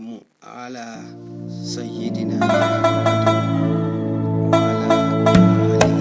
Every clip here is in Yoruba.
والسلام على سيدنا محمد وعلى آله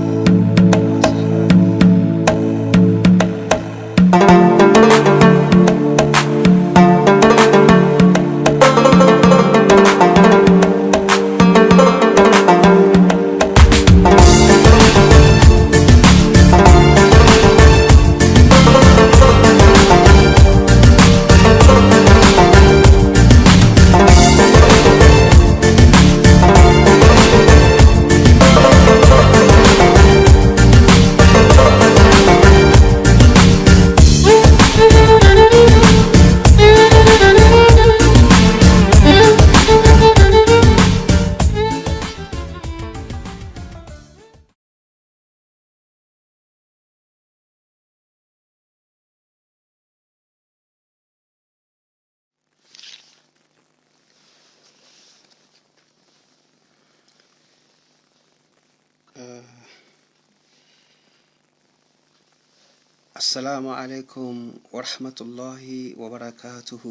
السلام عليكم ورحمة الله وبركاته.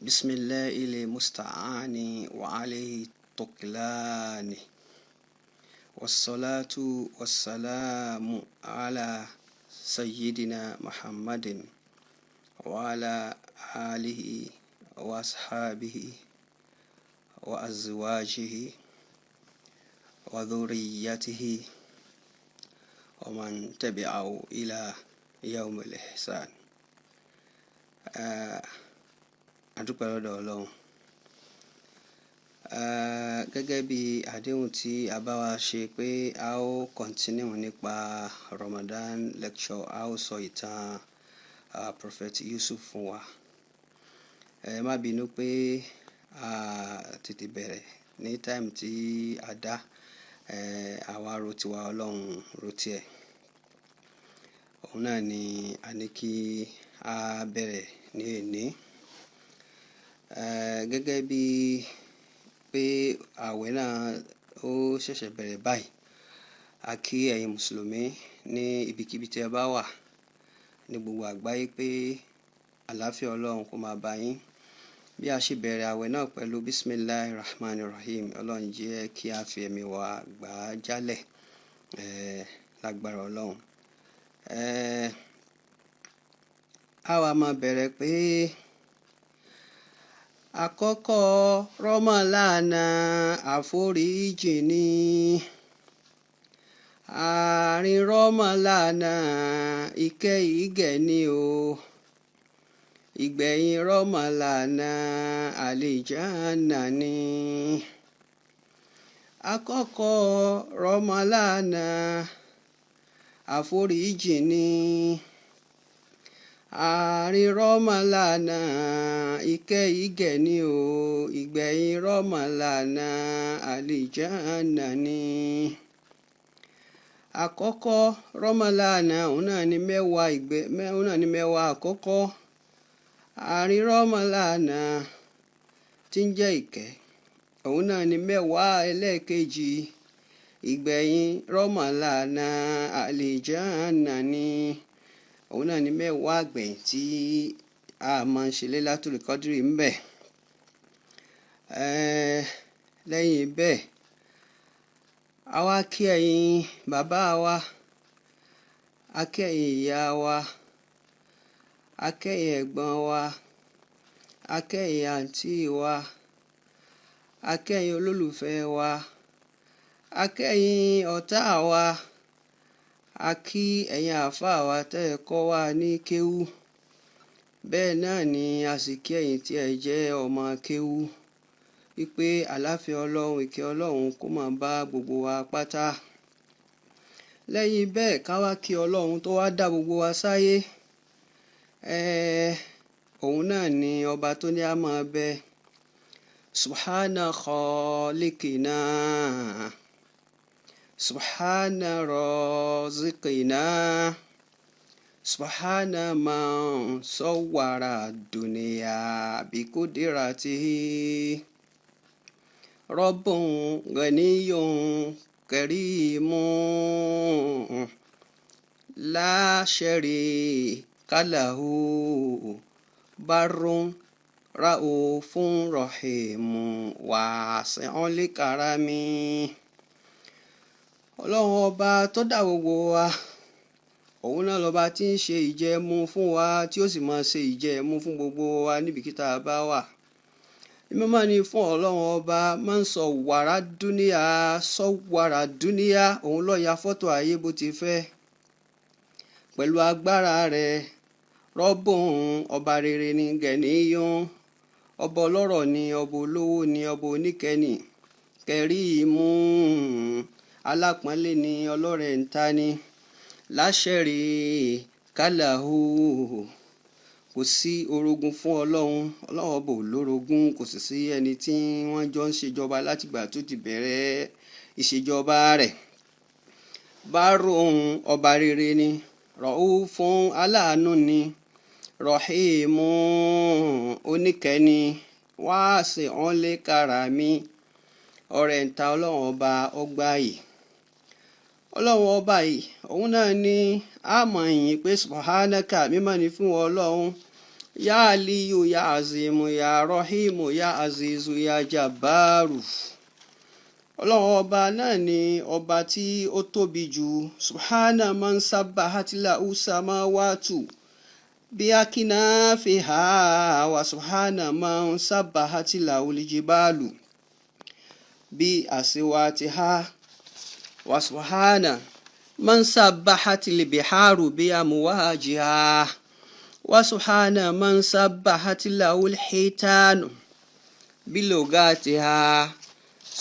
بسم الله المستعان وعليه التكلان، والصلاة والسلام على سيدنا محمد وعلى آله وأصحابه وأزواجه وذريته ومن تبعه إلى يوم الإحسان. adúpẹ́ lọ́dọ̀ Ọlọ́run. Gẹ́gẹ́ bí àdéhùn tí a bá wa ṣe pé a ó continue nípa Ramadan lecture, a ó sọ ìtàn Prophet Yusuf fún wa. Má bínú pé a tètè bẹ̀rẹ̀ ní time tí a dá, àwa ro tiwa, Ọlọ́run ro tiẹ̀. Òun náà ni a ní kí a bẹ̀rẹ̀ ní èní. Gẹ́gẹ́ bí pé àwẹ̀ náà ó ṣẹ̀ṣẹ̀ bẹ̀rẹ̀ báyìí, a kí ẹ̀yin mùsùlùmí ní ibikíbi tí ẹ bá wà ní gbogbo àgbáyé pé àlàáfíà Ọlọ́run kó máa bá yín. Bí a ṣe bẹ̀rẹ̀ àwẹ̀ náà pẹ̀lú bismillahir rahmanir rahim, Ọlọ́run jẹ́ kí a fi ẹ̀mí wa gbà á jálẹ̀ lágbára Ọlọ́run. A wá máa bẹ̀rẹ̀ pé àkọ́kọ́ Rọ́mọláànà àforíjì ni, àárín Rọ́mọláànà ìkẹ́ ìgẹ̀ ni o, ìgbẹ̀yìn Rọ́mọláànà àlìjánà ni. Àkọ́kọ́ Rọ́mọláànà àforíjì ni, àárín Rọ́mọláànà ìkẹ́ ìgẹ̀ ni o, ìgbẹ̀yìn Rọ́mọláànà àlìjánà ni. Àkọ́kọ́ Rọ́mọláànà òun náà ni mẹ́wàá àkọ́kọ́. Àárín Rọ́mọláànà tí ń jẹ́ ìkẹ́, òun náà ni mẹ́wàá ẹlẹ́ẹ̀kejì. Ìgbẹ̀yìn Rọ́mọláànà àlìjánà ni. Òun náà ni mẹ́wàá àgbẹ̀yìn tí a máa ń ṣe Lailatul Qadri ń bẹ̀. Lẹ́yìn bẹ́ẹ̀, a wá kí ẹ̀yin bàbá wa, a kí ẹ̀yin ìyá wa, a kí ẹ̀yin ẹ̀gbọ́n wa, a kí ẹ̀yin àǹtí wa, a kí ẹ̀yin olólùfẹ́ wa, a kí ẹ̀yin ọ̀tá wa, a kí ẹ̀yin àáfàá wa tẹ́ ẹ kọ́ wa ní kéwú. Bẹ́ẹ̀ náà ni a sì kí ẹ̀yin tí ẹ jẹ́ ọmọ kéwú wípé àlàáfíà Ọlọ́run, ìkẹ́ Ọlọ́run kó máa bá gbogbo wa pátá. Lẹ́yìn bẹ́ẹ̀, ká wá kí Ọlọ́run tó wá dá gbogbo wa sáyé. Òun náà ni ọba tó ní a máa bẹ. Subhana khaliqina, subhana raziqina, subhana man sawwara dunya bikudiratihi. Rabbun ghaniyun karimun la sharika lahu barrun ra'ufun rahimun wasi'ul karami. Ọlọ́run ọba tó dá gbogbo wa, òun náà lọ́ba tí ń ṣe ìjẹmu fún wa, tí ó sì máa ṣe ìjẹmu fún gbogbo wa níbikíta bá wà. Mímọ́ ni fún Ọlọ́run ọba, máa ń sọ wàrà dúníyà, òun ló ya fọ́tò ayé bó ti fẹ́ pẹ̀lú agbára rẹ̀. Rọ́bùn ọba rere ni gẹ̀níyún, ọba ọlọ́rọ̀ ni, ọba olówó ni, ọba oníkẹ́ni. Kẹrímù alápọ̀nlé ni, ọlọ́rẹ̀ ń ta ni. Láṣẹ̀rí kálàhù, kò sí orogún fún ọlọ́run. Ọlọ́run ọba ò lórogún, kò sì sí ẹni tí wọ́n jọ ń ṣèjọba látìgbà tó ti bẹ̀rẹ̀ ìṣèjọba rẹ̀. Bárùn ọba rere ni, rọ̀úfún aláàánú ni, rọ̀hímù oníkẹ́ni, wasi'ul karami. Ọrẹ̀ ń ta ọlọ́run ọba ọgbà yìí. Ọlọ́run ọba yìí, òun náà ni a mọ̀ yìn pé subhanaka, mímọ́ ni fún ọlọ́run. Ya aliyu ya azimu ya rahimu ya azizu ya jabbaru. Ọlọ́run ọba náà ni ọba tí ó tóbi jù. Subhana man sabbahatlahu samawatu bí akinafiha, wa subhana man sabbahatlahu lijibalu bí asiwatiha, wa subhana man sabbahatil biharu bí amwajiha, wa subhana man sabbahatlahu alhitanu bí lugatiha.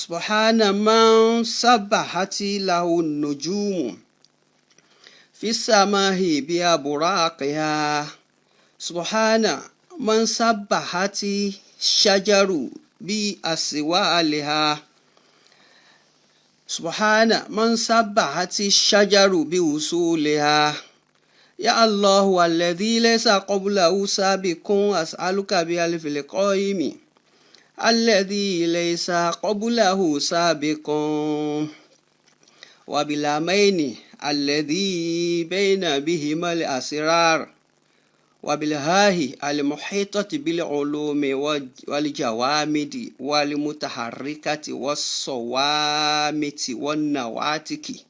Subhana man sabbahatlahu nujumu fi samahi bí aburaqiha. Subhana man sabbahati shajaru bí aswaliha. Subhana man sabbahati shajaru bí usuliha. Ya Allahu alladhi laysa qablahu sabiqun, as'aluka bi alfil qaimi alladhi laysa qablahu sabiqun, wa bilamaini alladhi bayna bihima al-asrar, wa bilhahi al-muhitati bil ulumi wal jawamidi wal mutaharrikati was sawamiti wan nawatiki.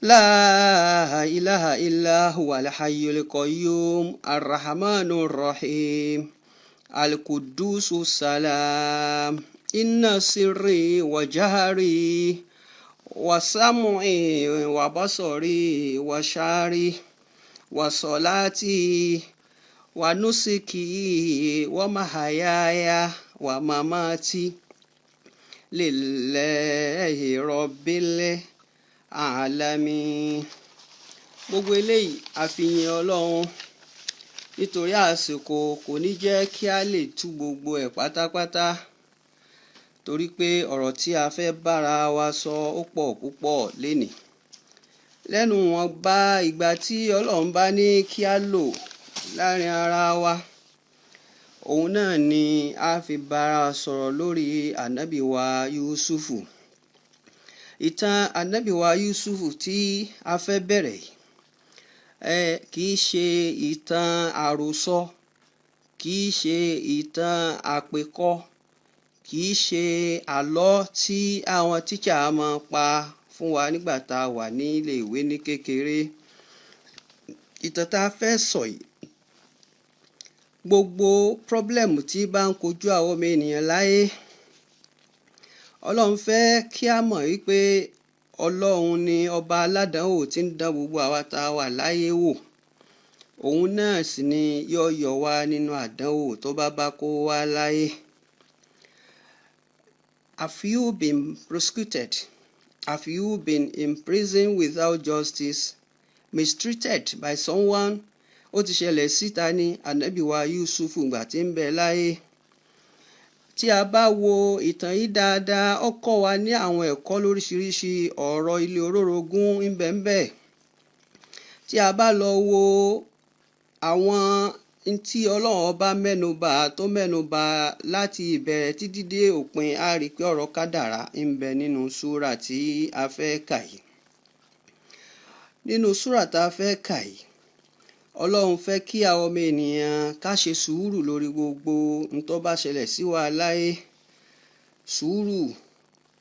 La ilaha illa huwa al-hayyul qayyum ar-rahmanur rahim al-qudusu salam. Inna sirri wa jahri wa sam'i wa basari wa shari wa salati wa nusuki wa mahayaya wa mamati lillahi rabbil alamin. Gbogbo eléyìí àfihàn Ọlọ́run, nítorí àsìkò kò ní jẹ́ kí a lè tú gbogbo ẹ̀ pátápátá, torí pé ọ̀rọ̀ tí a fẹ́ bára wa sọ ó pọ̀ púpọ̀ lénìí. Lẹ́nu wọn bá ìgbà tí Ọlọ́run bá ní kí a lò láàrin ara wa, òun náà ni a fi bára sọ̀rọ̀ lórí ànábì wa Yusufu. Ìtàn ànábì wa Yusufu tí a fẹ́ bẹ̀rẹ̀ kì í ṣe ìtàn àròsọ, kì í ṣe ìtàn àpèkọ, kì í ṣe àlọ́ tí àwọn tíṣà máa pa fún wa nígbà tá a wà ní ilé ìwé ní kékeré. Ìtàn tá a fẹ́ sọ yìí, gbogbo problem tí bá ń kojú àwọn ọmọ ènìyàn láyé, Ọlọ́run fẹ́ kí a mọ̀ wípé Ọlọ́run ni ọba aládánwò tí ń dán gbogbo àwa tá a wà láyé wò. Òun náà sì ni yóò yọ wá nínú àdánwò tó bá kó wá láyé. Have you been prosecuted? Have you been imprisoned without justice? Mistreated by someone? Ó ti ṣẹlẹ̀ síta ní ànábì wa Yusufu ìgbà tí ń bẹ láyé. Tí a bá wo ìtàn yìí dáadáa, ó kọ́ wa ní àwọn ẹ̀kọ́ lóríṣiríṣi. Ọ̀rọ̀ ilé olórogún ń bẹ ńbẹ̀. Tí a bá lọ wo àwọn tí Ọlọ́run ọba mẹ́nubà láti ìbẹ̀rẹ̀ títí dé òpin, a rí pé ọ̀rọ̀ kádàrá ń bẹ nínú súrà tí a fẹ́ kà yìí. Nínú súrà tá a fẹ́ kà yìí, Ọlọ́run fẹ́ kí àwọn ọmọ ènìyàn ká ṣe sùúrù lórí gbogbo n tó bá ṣẹlẹ̀ sí wa láyé. Sùúrù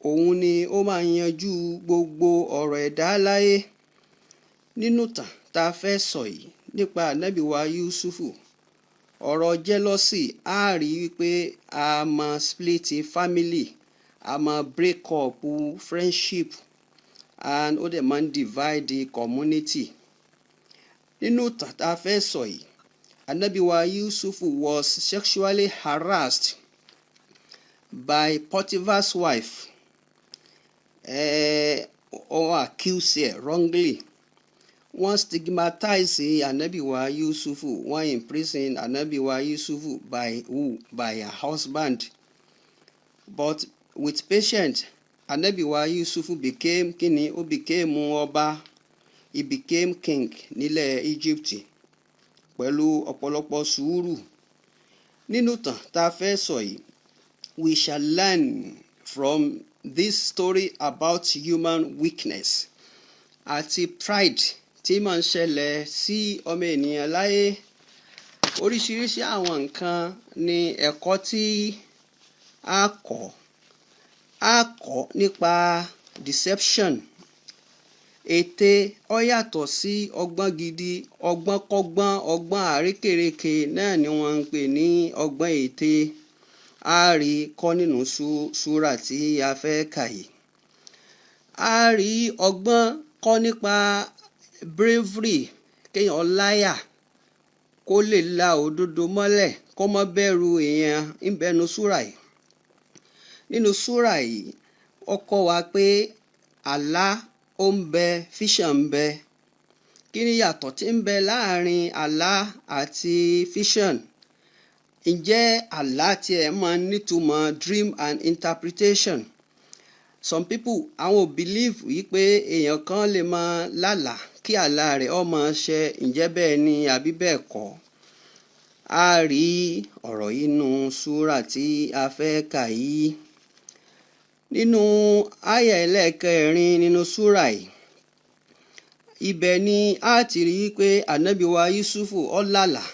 òun ni ó máa yanjú gbogbo ọ̀rọ̀ ẹ̀dá láyé. Nínú ìtàn tá a fẹ́ sọ yìí nípa ànábì wa Yusufu, ọ̀rọ̀ jealousy á rí wípé a máa split family, a máa break up friendship, and ó dẹ̀ máa divide the community. Nínú ìtàn tá a fẹ́ sọ yìí, ànábì wa Yusufu was sexually harassed by Potiphar's wife, or accused her wrongly. Wọ́n stigmatize ànábì wa Yusufu, wọ́n imprison ànábì wa Yusufu by her husband. But with patience, ànábì wa Yusufu became kíni, ó became ọba, he became king nílẹ̀ Egypt pẹ̀lú ọ̀pọ̀lọpọ̀ sùúrù. Nínú ìtàn tá a fẹ́ sọ yìí, we shall learn from this story about human weakness àti pride tí máa ń ṣẹlẹ̀ sí ọmọ ènìyàn láyé. Oríṣiríṣi àwọn nǹkan ni ẹ̀kọ́ tí a kọ́ nípa deception. Ète ó yàtọ̀ sí ọgbọ́n gidi. Ọgbọ́n kọ́gbọ́n, ọgbọ́n àrékèrèké náà ni wọ́n ń pè ní ọgbọ́n ète. A rí kọ́ nínú súrà tí a fẹ́ kà yìí. A rí ọgbọ́n kọ́ nípa bravery, kéèyàn láyà kó lè la òdodo mọ́lẹ̀, kó má bẹ̀rù èèyàn ń bẹnu súrà yìí. Nínú súrà yìí ó kọ́ wa pé àlá ó ń bẹ, vision ń bẹ. Kí ni yàtọ̀ tí ń bẹ láàrin àlá àti vision? Ǹjẹ́ àlá tí ẹ máa ń nítumọ̀ dream and interpretation? Some people àwọn believe wípé èèyàn kan lè máa lálàá kí àlá rẹ̀ ó máa ṣẹ. Ǹjẹ́ bẹ́ẹ̀ ni àbí bẹ́ẹ̀ kọ́? A rí ọ̀rọ̀ yìí nínú súrà tí a fẹ́ kà yìí. Nínú àyá ẹlẹ́ẹ̀kẹrin nínú súrà yìí, ibẹ̀ ni a ti rí pé ànábì wa Yusufu ó lálàá,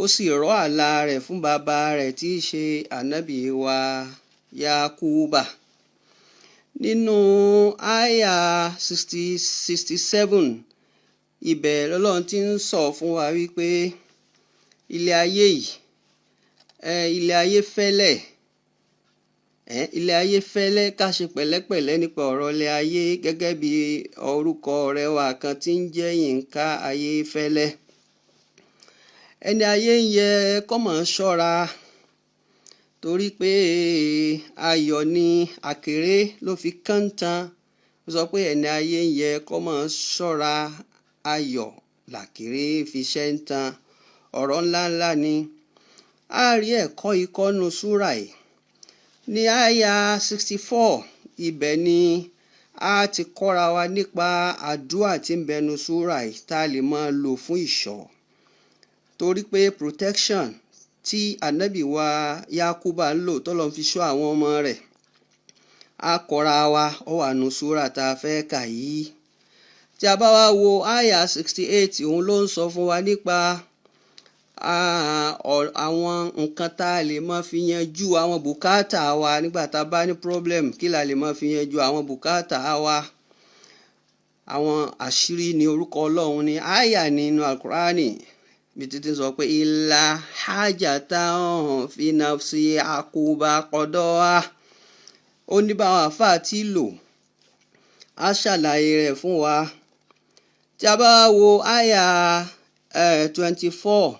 ó sì rọ́ àlá rẹ̀ fún bàbá rẹ̀ tí í ṣe ànábì wa Yakuba. Nínú àyá 67, ibẹ̀ lọ́lọ́run ti ń sọ fún wa wípé ilé ayé yìí, ilé ayé fẹ́lẹ́, ilé ayé fẹ́lẹ́, ká ṣe pẹ̀lẹ́pẹ̀lẹ́ nípa ọ̀rọ̀ ilé ayé, gẹ́gẹ́ bí orúkọ ọ̀rẹ́ wa kan tí ń jẹ́ Yínká Ayéfẹ́lẹ́. Ẹni ayé ń yẹ kó máa ṣọ́ra, torí pé ayọ̀ ni àkèré ló fi kántan. Ó sọ pé ẹni ayé ń yẹ kó máa ṣọ́ra, ayọ̀ làkèré fi ṣẹ́ ń tan. Ọ̀rọ̀ ńláńlá ni. A rí ẹ̀kọ́ ikọ́ nínú súrà yìí. Ní àyá 64, ibẹ̀ ni a ti kọ́ra wa nípa àdúrà tí ń bẹnu súrà yìí tá a lè máa lò fún ìṣọ́. Torí pé protection tí ànábì wa Yakuba ń lò tọ́lọ́run fi ṣọ́ àwọn ọmọ rẹ̀, a kọ́ra wa, ó wà nínú súrà tá a fẹ́ kà yìí. Tí a bá wá wo àyá 68, òun ló ń sọ fún wa nípa àwọn nǹkan tá a lè máa fi yanjú àwọn bùkátà wa nígbà tá a bá ní problem. Kí la lè máa fi yanjú àwọn bùkátà wa? Àwọn àṣírí ni orúkọ Ọlọ́run ni. Àyá nínú Al-Qur'ani bí títí sọ pé illa hajatan fi nafsi Yakuba qadaha. Ó ní báwọn àfáà tí lò, á ṣàlàyé rẹ̀ fún wa. Tí a bá wo àyá 24,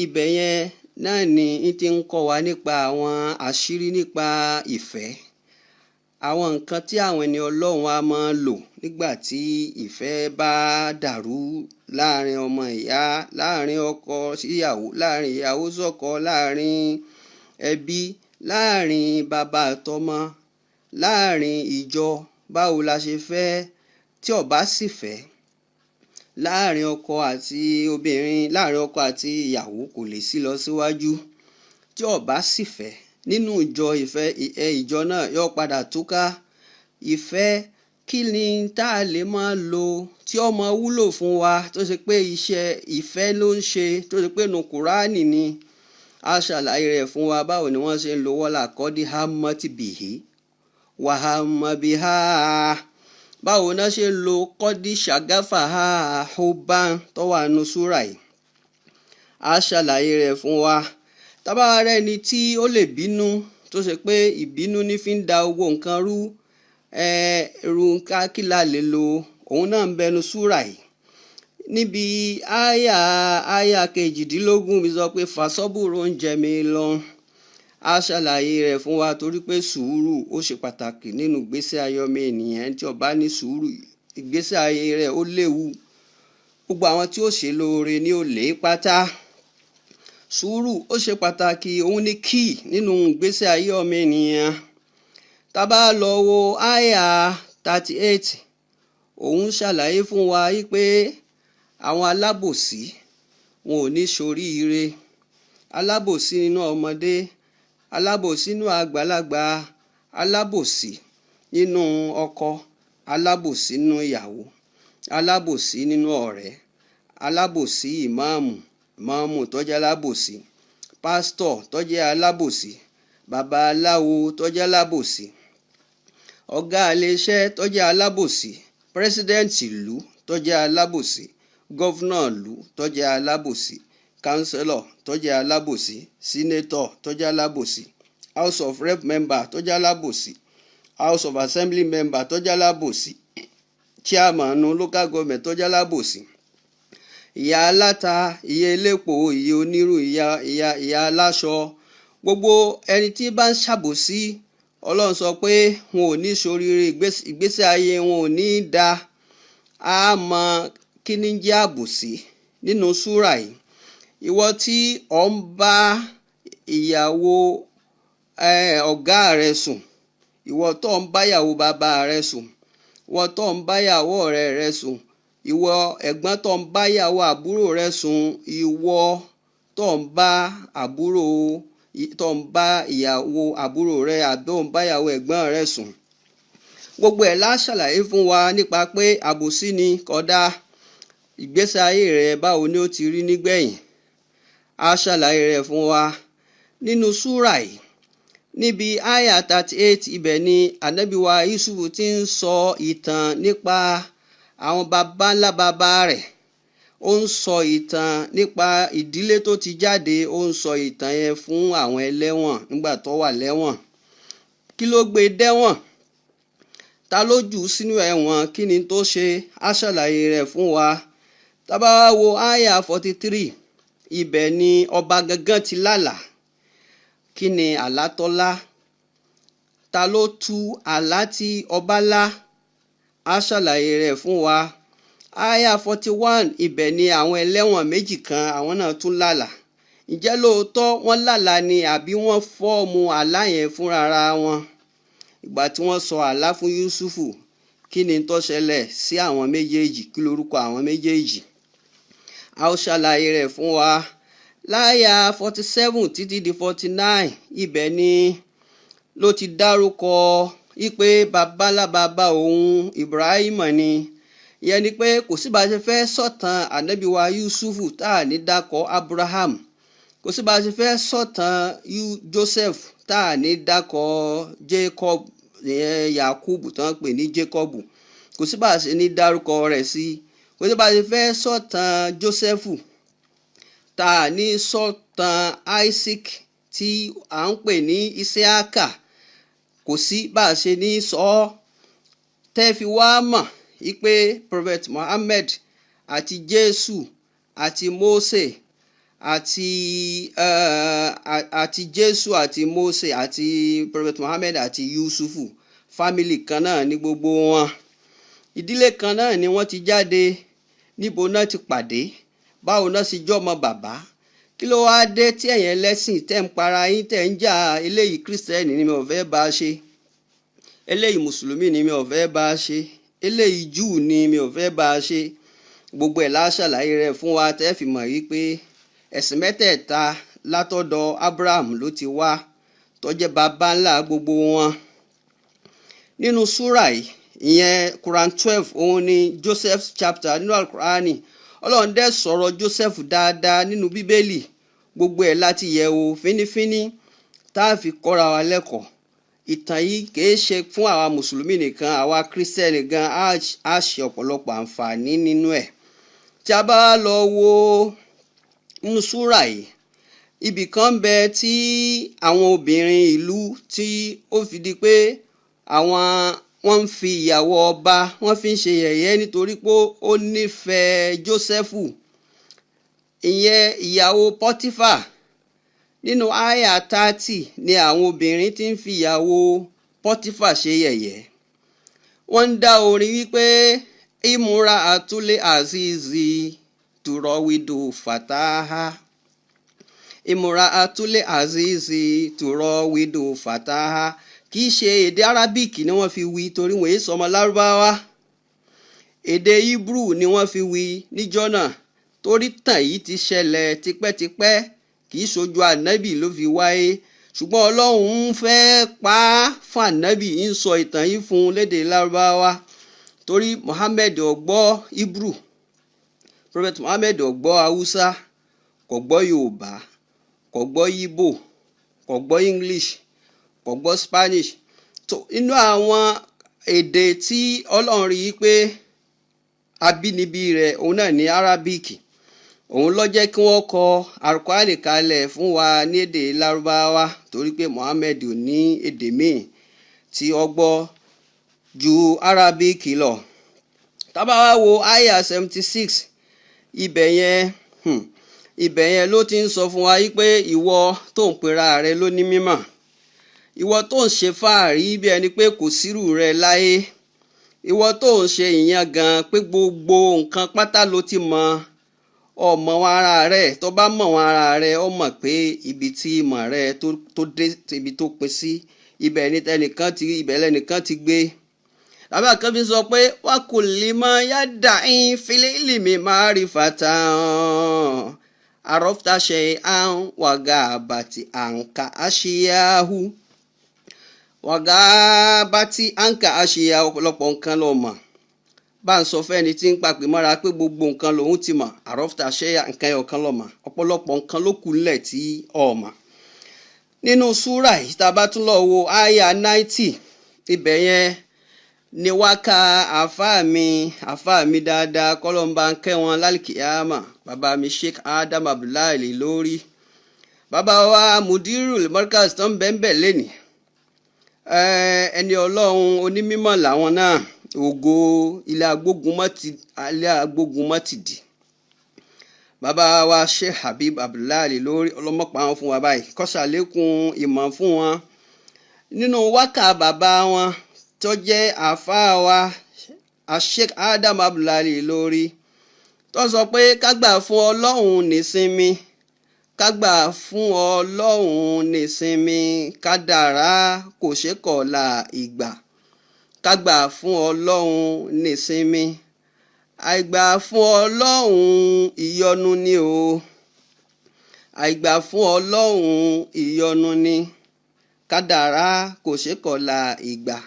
ibẹ̀ yẹn náà ni ti ń kọ́ wa nípa àwọn àṣírí nípa ìfẹ́, àwọn nǹkan tí àwọn ẹni Ọlọ́run á máa lò nígbà tí ìfẹ́ bá dàrú láàrin ọmọ ìyá, láàrin ọkọ síyàwó, láàrin ìyàwó sọ́kọ, láàrin ẹbí, láàrin bàbá àtọmọ, láàrin ìjọ. Báwo la ṣe fẹ́ tí ó bá sì fẹ́? Láàrin ọkọ àti obìnrin, láàrin ọkọ àti ìyàwó kò lè sí lọ síwájú. Tí ó bá sì fẹ́ nínú ìjọ, ìjọ náà yóò padà túká. Ìfẹ́ kí ni tá a lè máa lò tí ó máa wúlò fún wa tó ṣe pé iṣẹ́ ìfẹ́ ló ń ṣe tó ṣe pé nu Kùránì ni a ṣàlàyé rẹ̀ fún wa báwo ni wọ́n ṣe ń lo wọ́lá kọ́dí hamati bìhí wàhámàbíhá báwo náà ṣe ń lo kọ́dí ṣàgáfà àhóbá tó wà nù súrà yìí a ṣàlàyé rẹ̀ fún wa tábà rẹ̀ ni tí ó lè bínú tó ṣe pé ìbínú ní fi ń da gbogbo nǹkan rú kí la lè lo òun náà ń bẹnu súrà yìí níbi àyà kejìdínlógún mi sọ pé fàṣọ́bùrù ń jẹ mi lọ a ṣàlàyé rẹ̀ fún wa torí pé sùúrù ó ṣe pàtàkì nínú ìgbésí ayé ọmọ ènìyàn tí ó bá ní sùúrù ìgbésí ayé rẹ̀ ó léwu gbogbo àwọn tí ó ṣe lóore ní ó lè pátá sùúrù ó ṣe pàtàkì òun ní kí nínú ìgbésí ayé ọmọ ènìyàn tá bá lọ wo àyà 38 òun ṣàlàyé fún wa pé àwọn alábòsí wọn ò ní ṣoríire alábòsí nínú ọmọdé alábòsí nínú àgbàlagbà alábòsí nínú ọkọ alábòsí nínú ìyàwó alábòsí nínú ọ̀rẹ́ alábòsí ìmáàmù tó jẹ́ alábòsí pásítọ̀ tó jẹ́ alábòsí babaláwo tó jẹ́ alábòsí ọ̀gá iléeṣẹ́ tó jẹ́ alábòsí pírẹsidẹ́ǹtì ìlú tó jẹ́ alábòsí gọ́fúnà ìlú tó jẹ́ alábòsí kánsẹ́lọ̀ tó jẹ́ alábòsí sínétọ̀ tó jẹ́ alábòsí house of rep member tó jẹ́ alábòsí house of assembly member tó jẹ́ alábòsí chairman local government tó jẹ́ alábòsí ìyá aláta ìyá elépo ìyá onírú ìyá aláṣọ gbogbo ẹni tí bá ń ṣàbòsí Ọlọ́run sọ pé wọn ò ní ṣoríire ìgbésí ayé wọn ò ní dá a mọ kí ni jẹ́ àbòsí nínú súrà yìí ìwọ tí ò ń bá ìyàwó ọ̀gá rẹ sùn ìwọ tó ń bá ìyàwó bàbá rẹ sùn ìwọ tó ń bá ìyàwó ọ̀rẹ́ rẹ sùn ìwọ ẹ̀gbọ́n tó ń bá ìyàwó àbúrò rẹ sùn ìwọ tó ń bá ìyàwó àbúrò rẹ àbí ò ń bá ìyàwó ẹ̀gbọ́n rẹ sùn gbogbo ẹ̀ la ṣàlàyé fún wa nípa pé àbòsí ni kódà ìgbésí ayé rẹ báwo ni ó ti rí nígbẹ̀yìn a ṣàlàyé rẹ̀ fún wa nínú súrà yìí níbi àyà 38 ibẹ̀ ni ànábì wa YUSUF ti ń sọ ìtàn nípa àwọn baba ńlá baba rẹ̀ ó ń sọ ìtàn nípa ìdílé tó ti jáde ó ń sọ ìtàn yẹn fún àwọn ẹlẹ́wọ̀n nígbà tó wà lẹ́wọ̀n kí ló gbé dẹ́wọ̀n ta ló jù sínú ẹ̀wọ̀n kí ni tó ṣe á ṣàlàyé rẹ̀ fún wa tá bá wá wo àyà 43 ibẹ̀ ni ọba gangan ti lálàá kí ni àlá tó lá ta ló tú àlá tí ọba lá á ṣàlàyé rẹ̀ fún wa àyà 41 ibẹ̀ ni àwọn ẹlẹ́wọ̀n méjì kan àwọn náà tún lálàá ǹjẹ́ lóòótọ́ wọ́n lálàá ni àbí wọ́n fọ́ọ̀mù àlá yẹn fúnra wọn ìgbà tí wọ́n sọ àlá fún Yusufu kí ni tó ṣẹlẹ̀ sí àwọn méjèèjì kí lorúkọ àwọn méjèèjì a ó ṣàlàyé rẹ̀ fún wa láyà 47 títí di 49 ibẹ̀ ni ló ti dárúkọ ipe babalábàbá òun Ibrahim ni ìyẹn ni pé kò sí bá ṣe fẹ́ sọ̀tàn ànábì wa Yusufu tá à ní dákọ̀ Abraham kò sí bá ṣe fẹ́ sọ̀tàn Joseph tá à ní dákọ̀ Jacob Yakubu tó ń pè ní Jacob kò sí bá ṣe ní dárúkọ rẹ̀ sí kò sí bá ṣe fẹ́ sọ̀tàn Jósẹ́fù tá a ní sọ̀tàn Isaac tí à ń pè ní Isiaka kò sí bá a ṣe ní sọ ọ́ tẹ́ fi wá mọ̀ wípé Prophet Muhammad àti Jésù àti Mósè àti Jésù àti Mósè àti Prophet Muhammad àti Yusufu fámìlì kan náà ní gbogbo wọn ìdílé kan náà ni wọ́n ti jáde níbo náà ti pàdé báwo náà sì jọmọ bàbá kí ló wáá dé tí ẹ̀yin ẹlẹ́sìn tẹ́ ń para yín tẹ́ ń jà eléyìí kírísítẹ́nì ni mi ò fẹ́ bá a ṣe eléyìí mùsùlùmí ni mi ò fẹ́ bá a ṣe eléyìí júù ni mi ò fẹ́ bá a ṣe gbogbo ẹ̀ la ṣàlàyé rẹ̀ fún wa tẹ́ fi mọ̀ yí pé ẹ̀sìn mẹ́tẹ̀ẹ̀ta látọ̀dọ̀ Abraham ló ti wá tó jẹ́ baba ńlá gbogbo wọn nínú súrà yìí ìyẹn Quran 12 òun ni Joseph chapter nínú Al-Qur'ani. Ọlọ́run dẹ̀ sọ̀rọ̀ Joseph dáadáa nínú bíbélì, gbogbo ẹ̀ láti yẹ̀ wò fínífíní tá a fi kọ́ra wa lẹ́kọ̀ọ́. Ìtàn yìí kìí ṣe fún àwa mùsùlùmí nìkan, àwa kírísítẹ́nì gan á ṣe ọ̀pọ̀lọpọ̀ àǹfààní nínú ẹ̀. Tí a bá lọ wo nínú súrà yìí, ibì kan bẹ tí àwọn obìnrin ìlú tí ó fi di pé wọ́n ń fi ìyàwó ọba wọ́n fi ń ṣe yẹ̀yẹ́ nítorí pé ó nífẹ̀ẹ́ Jósẹ́fù, ìyẹn ìyàwó Pọ́tífà. Nínú àyà 30 ni àwọn obìnrin tí ń fi ìyàwó Pọ́tífà ṣe yẹ̀yẹ́. Wọ́n ń dá orin wípé ìmúra àtúlẹ̀ àzízi tùrọ̀wìdù fàtáhà. Ìmúra àtúlẹ̀ àzízi tùrọ̀wìdù fàtáhà. Kì í ṣe èdè Árábíkì ni wọ́n fi wí torí wọ́n èé sọmọ Lárúbáwá. Èdè Hebrew ni wọ́n fi wí níjọ́ náà torí tàn yìí ti ṣẹlẹ̀ tipẹ́tipẹ́, kì í ṣojú ànábì ló fi wáyé, ṣùgbọ́n Ọlọ́run ń fẹ́ pa á fún ànábì, ń sọ ìtàn yìí fún un lédè Lárúbáwá torí Muhammad ò gbọ́ Hebrew, Prophet Muhammad ò gbọ́ Haúsá, kò gbọ́ Yorùbá, kò gbọ́ Igbo, kò gbọ́ English, kò gbọ́ Spanish. Inú àwọn èdè tí Ọlọ́run rí i pé abínibí rẹ̀ òun náà ní Arabic, òun ló jẹ́ kí wọ́n kọ Al-Qur'ani kalẹ̀ fún wa ní èdè Lárúbáwá torí pé Muhammad ò ní èdè míì tí ó gbọ́ ju Arabic lọ. Tá bá wá wo aya 76, ibẹ̀ yẹn ló ti ń sọ fún wa pé ìwọ tó ń pera rẹ ló ní mímọ̀, ìwọ tó ń ṣe fáàrí bí ẹni pé kò sírù rẹ láyé, ìwọ tó ń ṣe ìyẹn gan pé gbogbo nǹkan pátá ló ti mọ̀, ọmọ wọn ara rẹ tó bá mọ̀ wọn ara rẹ ó mọ̀ pé ibi tí ìmọ̀ rẹ tó dé ibi tó pin sí ibẹ̀ lẹ́nìkan ti gbé. Bàbá kan fi sọ pé wà kò lè mọ yádà ń filé ìlìmí máa rí fata àròfta ṣe àwọn wàgà àbàtì àǹkà àṣeyáhu. Wàgà àbàtì àǹkà àṣeyáhu, ọ̀pọ̀lọpọ̀ nǹkan ló mọ̀. Bá ń sọ fẹ́ni tí ń pàpè mọ́ra pé gbogbo nǹkan lòun ti mọ̀, àròfta ṣe nǹkan ọ̀kan ló mọ̀, ọ̀pọ̀lọpọ̀ nǹkan ló kù nílẹ̀ tí ó mọ̀. Nínú súrà yìí tá a bá tún lọ wo àyà 90, ibẹ̀ yẹn ni wákà àfáà mi dáadáa kọ́lọ́mbà ń kẹ́ wọn lálìkìyàmà, bàbá mi Sheikh Adam Abdullahi lórí, bàbá wa Mudirul Markaz tó ń bẹ́ẹ̀ lẹ́nì, ẹni Ọlọ́run onímímọ̀ làwọn náà, ògo ilé agbógunmọ́tìdì. Bàbá wa Sheikh Habib Abdullahi lórí, ọlọ́mọpàá wọn fún wa báyìí, kọ́sàlékún ìmọ̀ fún wọn. Nínú wákà bàbá wọn tó jẹ́ àfáà wa Sheikh Adam Abdullahi lórí, tó sọ pé kágbà fún Ọlọ́run nísinmi, kágbà fún Ọlọ́run nísinmi, kádàrá kò ṣe kọ̀la ìgbà. Kágbà fún Ọlọ́run nísinmi, àìgbà fún Ọlọ́run ìyọnu ni o. Àìgbà fún Ọlọ́run ìyọnu ni, kádàrá kò ṣe kọ̀la ìgbà.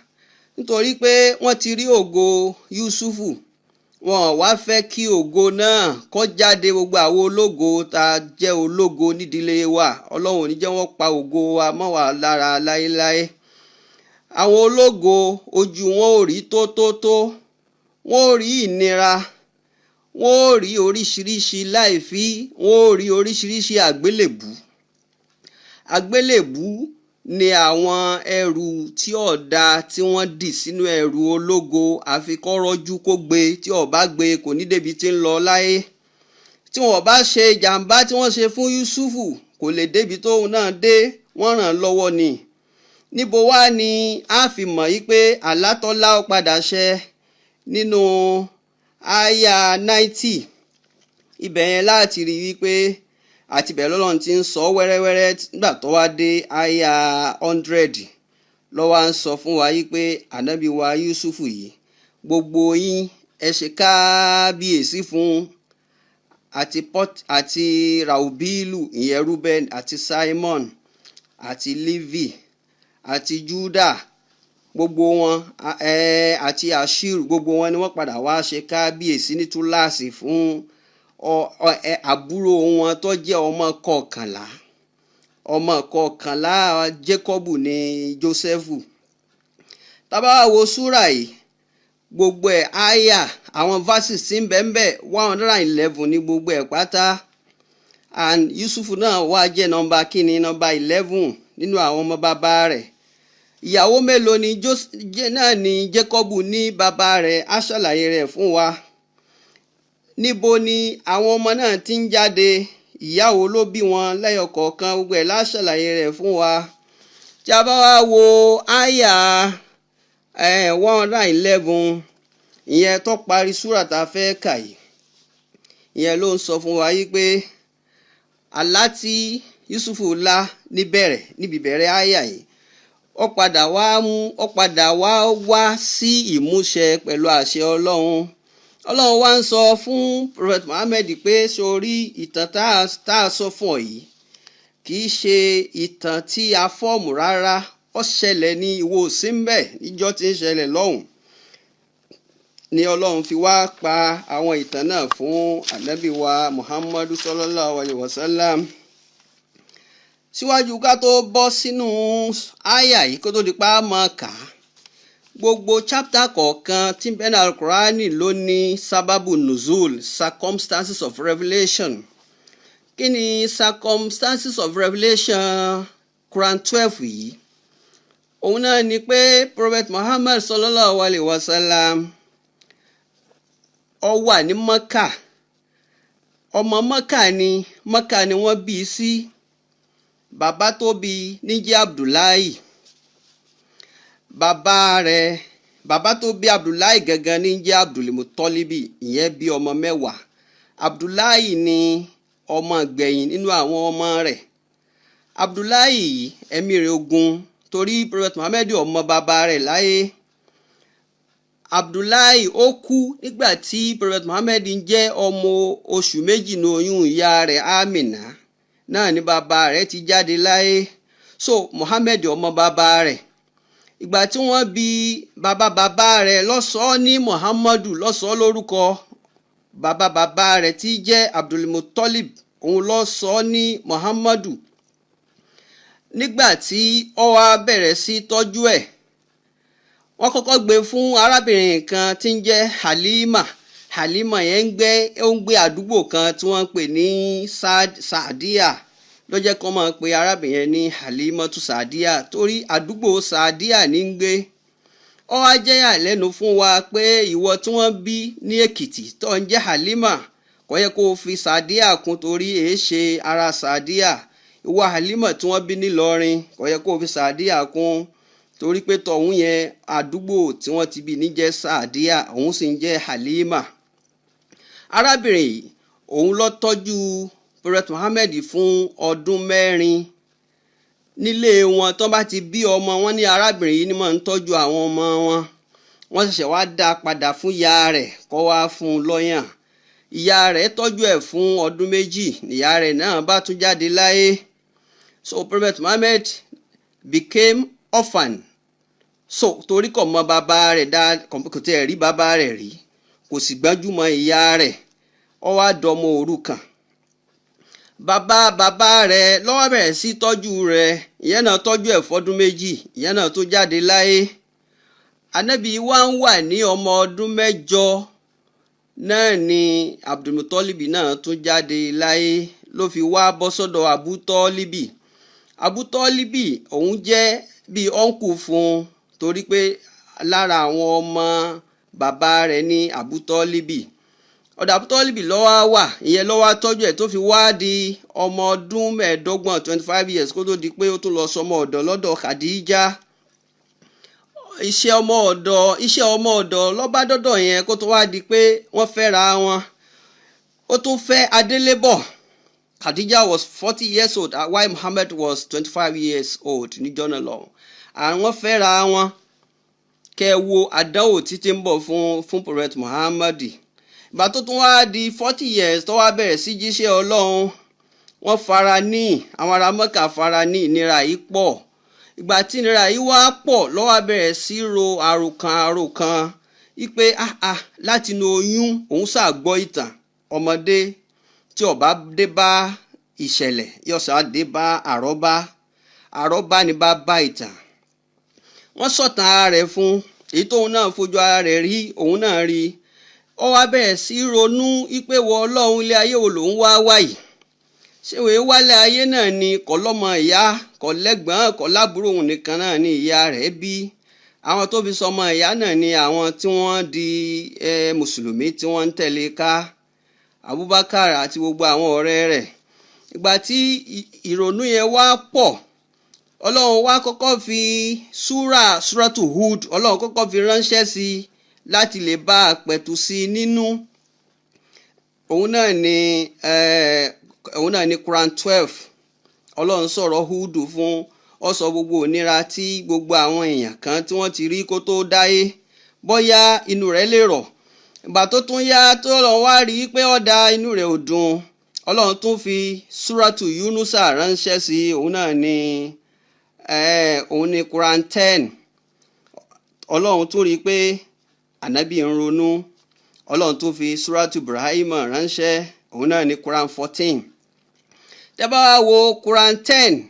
Nítorí pé wọ́n ti rí ògo Yusufu, wọn wá fẹ́ kí ògo náà kó jáde. Gbogbo àwọn ológo tá jẹ́ ológo nídìílé wa, Ọlọ́run ò ní jẹ́ wọ́n pa ògo wa mọ́ wa lára láéláé. Àwọn ológo ojú wọn ò rí tó, wọn ò rí ìnira, wọn ò rí oríṣiríṣi láìfí, wọn ò rí oríṣiríṣi àgbélébù ni àwọn ẹrù tí ọ̀dà tí wọ́n dì sínú ẹrù ológo, àfi kó rọ́jú kó gbé, tí ó bá gbé kò ní débi tí ń lọ láyé. Tí wọ́n bá ṣe jàǹbá tí wọ́n ṣe fún Yusufu kò lè débi tóun náà dé, wọ́n ràn lọ́wọ́ ni. Níbo wá ni a fi mọ̀ yí pé àlátọ́lá ó padà ṣẹ? Nínú àyà 90, ibẹ̀ yẹn láti rí wípé àti bẹ̀rẹ̀ lọ́lọ́run ti ń sọ wẹ́rẹ́wẹ́rẹ́ nígbà tó wá dé àyà 100 ló wá ń sọ fún wa yí pé ànábì wa Yusufu yìí, gbogbo yín ẹ ṣe kábíyèsí fún àti Raubilu ìyẹn Ruben àti Simon àti Levi àti Juda, gbogbo wọn àti àṣírù gbogbo wọn ni wọ́n padà wá ṣe kábíyèsí ní túláàsì fún àbúrò wọn tó jẹ́ ọmọ kọkànlá Jákọ́bù ní Jósẹ́fù. Tá bá wo súrà yìí gbogbo ẹ̀ àyà àwọn verses tí ń bẹ 111 ní gbogbo ẹ̀ pátá, and Yusuf náà wá jẹ́ nọ́mbà 11 nínú àwọn ọmọ bàbá rẹ̀. Ìyàwó mélòó náà ni Jákọ́bù ní bàbá rẹ̀ á ṣàlàyé rẹ̀ fún wa. Níbo ni àwọn ọmọ náà ti ń jáde, ìyàwó ló bí wọn lẹ́yọ kọ̀ọ̀kan, gbogbo ẹ̀ lá ṣàlàyé rẹ̀ fún wa. Tí a bá wá wo àyà 111 ìyẹn tó parí súrà tá a fẹ́ kà yìí, ìyẹn ló ń sọ fún wa yìí pé àlá tí Yusufu lá níbi bẹ̀rẹ̀ àyà yìí ó padà wá sí ìmúṣẹ pẹ̀lú àṣẹ Ọlọ́run wá ń sọ fún Prophet Muhammad pé sórí ìtàn tá a sọ fún ọ yìí kì í ṣe ìtàn tí a fọ́ọ̀mù rárá, ó ṣẹlẹ̀ ní ìwọ sí ń bẹ̀ níjọ́ tí ń ṣẹlẹ̀ lọ́hùn. Ni Ọlọ́run fi wá pa àwọn ìtàn náà fún ànábì wa Muhammadu sallallahu alayhi wa sallam. Síwájú ká tó bọ́ sínú àyà yìí kó tó di pa á máa kà á, gbogbo chapter kọ̀ọ̀kan tí ń bẹ ní Al-Qur'ani ló ní sábàbù nuzul, circumstances of revelation. Kí ni circumstances of revelation Quran 12 yìí? Òun náà ni pé Prophet Muhammad sallallahu alayhi wa sallam ó wà ní Mọ́kà, ọmọ Mọ́kà ni wọ́n bí sí. Bàbá tó bí ní jẹ́ Abdullahi, bàbá tó bí Abdullahi gangan ní jẹ́ Abdulmutalibi, ìyẹn bí ọmọ 10. Abdullahi ni ọmọ gbẹ̀yìn nínú àwọn ọmọ rẹ̀. Abdullahi ẹ̀mí rẹ̀ ogun torí Prophet Muhammad ọmọ bàbá rẹ̀ láyé. Abdullahi ó kú nígbà tí Prophet Muhammad jẹ́ ọmọ oṣù 2 ní oyún ìyá rẹ̀ Amina, náà ni bàbá rẹ̀ ti jáde láyé. So Muhammad ọmọ bàbá rẹ̀, ìgbà tí wọ́n bí bàbá rẹ̀ lọ́sọ̀ọ́ ní Muhammadu, lọ́sọ̀ọ́ lórúkọ bàbá rẹ̀ tí jẹ́ Abdulmutalib, òun lọ́sọ̀ọ́ ní Muhammadu. Nígbà tí ó wá bẹ̀rẹ̀ sí tọ́jú ẹ̀, wọ́n kọ́kọ́ gbé fún arábìnrin kan tí ń jẹ́ Halima yẹn ń gbé àdúgbò kan tí wọ́n ń pè ní Saadia, ló jẹ́ kó máa pe arábìnrin yẹn ní Halimatu Saadia torí àdúgbò Saadia ní ń gbé. Ó wá jẹ́ àlẹ́nu fún wa pé ìwọ tí wọ́n bí ní Èkìtì tó ń jẹ́ Halima kò yẹ kó fi Saadia kún torí èé ṣe ara Saadia. Ìwọ Halima tí wọ́n bí nílọrin kò yẹ kó fi Saadia kún torí pé tọ̀hún yẹn àdúgbò tí wọ́n ti bí ní jẹ́ Saadia, òun sì ń jẹ́ Halima. Arábìnrin yìí òun ló tọ́jú Prophet Muhammad fún ọdún 4 nílé wọn. tó bá ti bí ọmọ wọn ní arábìnrin yìí ni máa ń tọ́jú àwọn ọmọ wọn. Wọ́n ṣẹ̀ṣẹ̀ wá dá padà fún ìyá rẹ̀ kó wá fún un lọ́yàn. Ìyá rẹ̀ tọ́jú ẹ̀ fún ọdún 2, ìyá rẹ̀ náà bá tún jáde láyé. So Prophet Muhammad became orphan. So torí kò mọ bàbá rẹ̀ kò tẹ̀ rí bàbá rẹ̀ rí, kò sì gbájúmọ̀ ìyá rẹ̀, ó wá dọmọ òrukàn. Bàbá rẹ̀ ló wá bẹ̀rẹ̀ sí tọ́jú rẹ̀, ìyẹn náà tọ́jú ẹ̀ fọ́dún 2, ìyẹn náà tó jáde láyé. Ànábì wa ń wà ní ọmọ ọdún 8 náà ni Abdulmutalibi náà tún jáde láyé, ló fi wá bọ́ sọ́dọ̀ Abutalibi. Òun jẹ́ bí ọ́nkù fún un torí pé lára àwọn ọmọ bàbá rẹ̀ ní Abutalibi. Ọ̀dọ̀ Abutalibi ló wà, ìyẹn ló wá tọ́jú ẹ̀ tó fi wá di ọmọ ọdún 25 25 years kó tó di pé ó tún lọ sọmọ ọ̀dọ̀ lọ́dọ̀ Khadija. Iṣẹ́ ọmọ ọ̀dọ̀ ló bá dọ́dọ̀ yẹn kó tó wá di pé wọ́n fẹ́ra wọn. Ó tún fẹ́ adélébọ̀. Khadija was 40 years old while Muhammad was 25 years old ní jọ́nà lọ. Àwọn fẹ́ra wọn. Kẹ́ wo àdánwò títí ń bọ̀ fún Prophet Muhammad. Ìgbà tó tún wá di 40 years tó wá bẹ̀rẹ̀ sí jíṣẹ́ Ọlọ́run, wọ́n àwọn ará Mọ́kà fara ní ìnira yìí pọ̀. ìgbà tí ìnira yìí wá pọ̀ ló wá bẹ̀rẹ̀ sí ro àròkàn wípé láti inú oyún òun ṣàgbọ́ ìtàn ọmọdé tí ó bá dé bá ìṣẹ̀lẹ̀ yóò ṣá dé bá àrọ́bá ni bá ìtàn. Wọ́n sọ̀tàn ara rẹ̀ fún èyí tóun náà fojú ara rẹ̀ rí òun náà rí. Ó wá bẹ̀rẹ̀ sí ronú wípé wọ Ọlọ́run ilé ayé wo lòun wá wáyìí. Ṣé wèé wálé ayé náà ni kò lọ́mọ ìyá kò lẹ́gbọ̀n kò lábúrò òun nìkan náà ni ìyá rẹ̀ bí. Àwọn tó fi sọmọ ìyá náà ni àwọn tí wọ́n di mùsùlùmí tí wọ́n ń tẹ̀lé ká Abubakar àti gbogbo àwọn ọ̀rẹ́ rẹ̀. Ìgbà tí ìrònú yẹn wá pọ̀ Ọlọ́run wá kọ́kọ́ fi súrátù Hud Ọlọ́run kọ́kọ́ fi ránṣẹ́ sí i láti lè bá àpẹ̀tù sí i nínú. Òun náà ni Quran 12. Ọlọ́run sọ̀rọ̀ Hud fún ó sọ gbogbo ònira tí gbogbo àwọn èèyàn kan tí wọ́n ti rí kó tó dáyé bóyá inú rẹ̀ lè rọ̀. Ìgbà tó tún yá tó lọ wá rí pé ọ̀dà inú rẹ̀ ò dùn Ọlọ́run tún fi súrátù Yunusa ránṣẹ́ sí i. Òun ni Quran 10. Ọlọ́run tún rí pé ànábì ń ronú Ọlọ́run tún fi súrátù Ibrahim ránṣẹ́ òun náà ni Quran 14. Tẹ́ bá wá wo Quran 10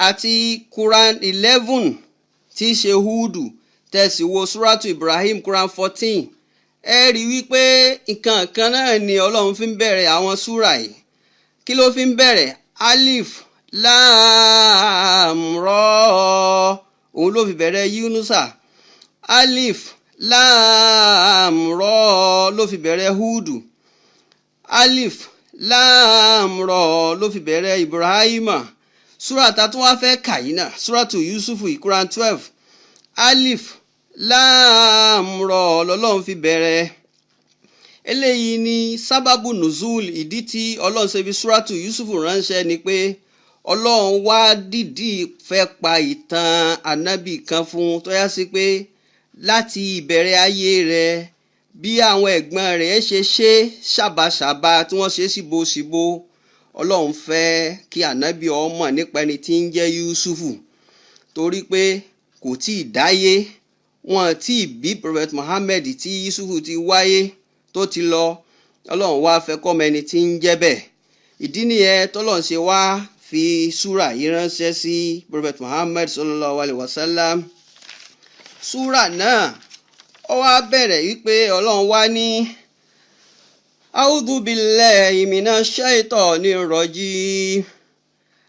àti Quran 11 tí í ṣe Hudu tẹ̀sí wo súrátù Ibrahim Quran 14 rí wípé nǹkan kan náà ni Ọlọ́run fi ń bẹ̀rẹ̀ àwọn súrà yìí. Kí ló fi ń bẹ̀rẹ̀? Alif Lam Ra òun ló fi bẹ̀rẹ̀ Yunusa. Alif Lam Ra ló fi bẹ̀rẹ̀ Hudu. Alif Lam Ra ló fi bẹ̀rẹ̀ Ibrahima. Súrà tá tún wá fẹ́ kà yìí náà súràtù Yusuf Quran 12. Alif Lam Ra lọ́lọ́run fi bẹ̀rẹ̀. Eléyìí ni sábàbù nùzúl ìdí tí Ọlọ́run ṣe fi súràtù Yusuf ránṣẹ́ ni pé Ọlọ́run wá dìdí fẹ́ pa ìtàn ànábì kan fún tó yá sí pé láti ìbẹ̀rẹ̀ ayé rẹ̀ bí àwọn ẹ̀gbọ́n rẹ̀ ṣe ṣàbàṣàbà tí wọ́n ṣe síbòsíbò Ọlọ́run fẹ́ kí ànábì ó mọ̀ nípa ẹni tí ń jẹ́ Yusufu torí pé kò tí ì dáyé wọn tí ì bí Prophet Muhammad tí Yusufu ti wáyé tó ti lọ Ọlọ́run wá fẹ́ kọ́ mẹ́ni tí ń jẹ́ bẹ́ẹ̀. Ìdí nìyẹn tọ́lọ́run ṣe wá fi súrà yìí ránṣẹ́ sí Prophet Muhammad sallallahu alaihi wasallam. Súrà náà ó wá bẹ̀rẹ̀ wípé Ọlọ́run wá ní A'udhu billahi minash shaitonir rajim.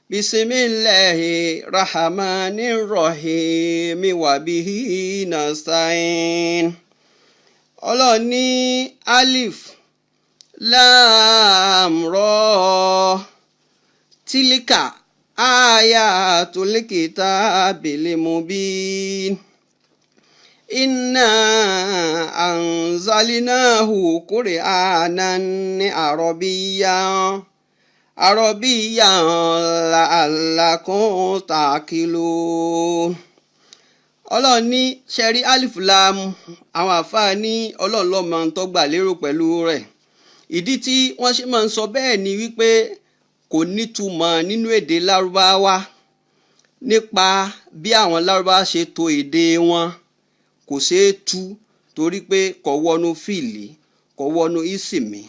Bismillahir rahmanir rahim wa bihi nasta'in. Ọlọ́run ní Alif Lam Ra Tilka ayatul kitabil mubin. Inna anzalnahu Qur'anan Arabiyyan la'allakum ta'qilun. Ọlọ́run ní ṣẹ́rí Alif Lam àwọn àfáà ní Ọlọ́run ló mọ̀ tó gbà lérò pẹ̀lú rẹ̀. Ìdí tí wọ́n ṣe máa ń sọ bẹ́ẹ̀ ni wípé kò nítumọ̀ nínú èdè Lárúbáwá nípa bí àwọn Lárúbáwá ṣe tò èdè wọn kò ṣeé tú torí pé kò wọnú fìlì kò wọnú ìsìmì.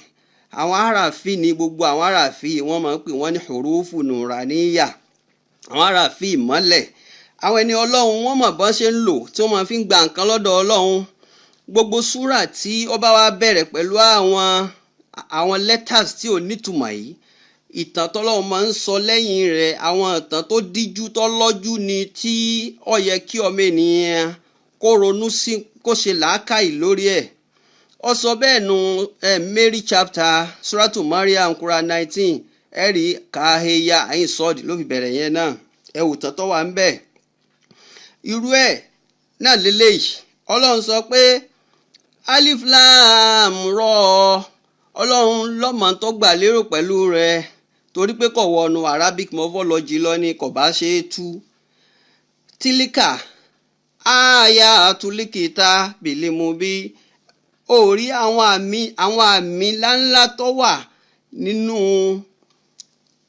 Àwọn àràfí ni gbogbo àwọn àràfí wọ́n máa ń pè wọ́n ní hurufu nuraniya àwọn àràfí ìmọ́lẹ̀. Àwọn ẹni Ọlọ́run wọ́n mọ̀ bọ́n ṣe ń lò tí wọ́n máa fi ń gba nǹkan lọ́dọ̀ Ọlọ́run. Gbogbo súrà tí ó bá wá bẹ̀rẹ̀ pẹ̀lú àwọn letters tí ò nítumọ̀ yìí ìtàn tọ́lọ́run máa ń sọ lẹ́yìn rẹ̀ àwọn ìtàn tó díjú tó lọ́jú ni tí ó yẹ kí ọmọ ènìyàn kó ronú sí kó ṣe làákàyè lórí ẹ̀. Ó sọ bẹ́ẹ̀ nu Mary chapter suratu Maryam Quran 19 ẹ̀rí kàhéyà àyìn sọ́ọ̀dì ló fi bẹ̀rẹ̀ yẹn náà ẹ̀wù tán tó wà ń bẹ̀. Irú ẹ̀ náà lélẹ́yìí Ọlọ́run sọ pé Alif Lam Ra Ọlọ́run lọ́mọ tó gbà lérò pẹ̀lú rẹ̀ torí pé kò wọnú Arabic morphology lọ ní kò bá ṣe é tú. Tílíkà ayatul kitabil mubin orí àwọn àmì ńláńlá tó wà nínú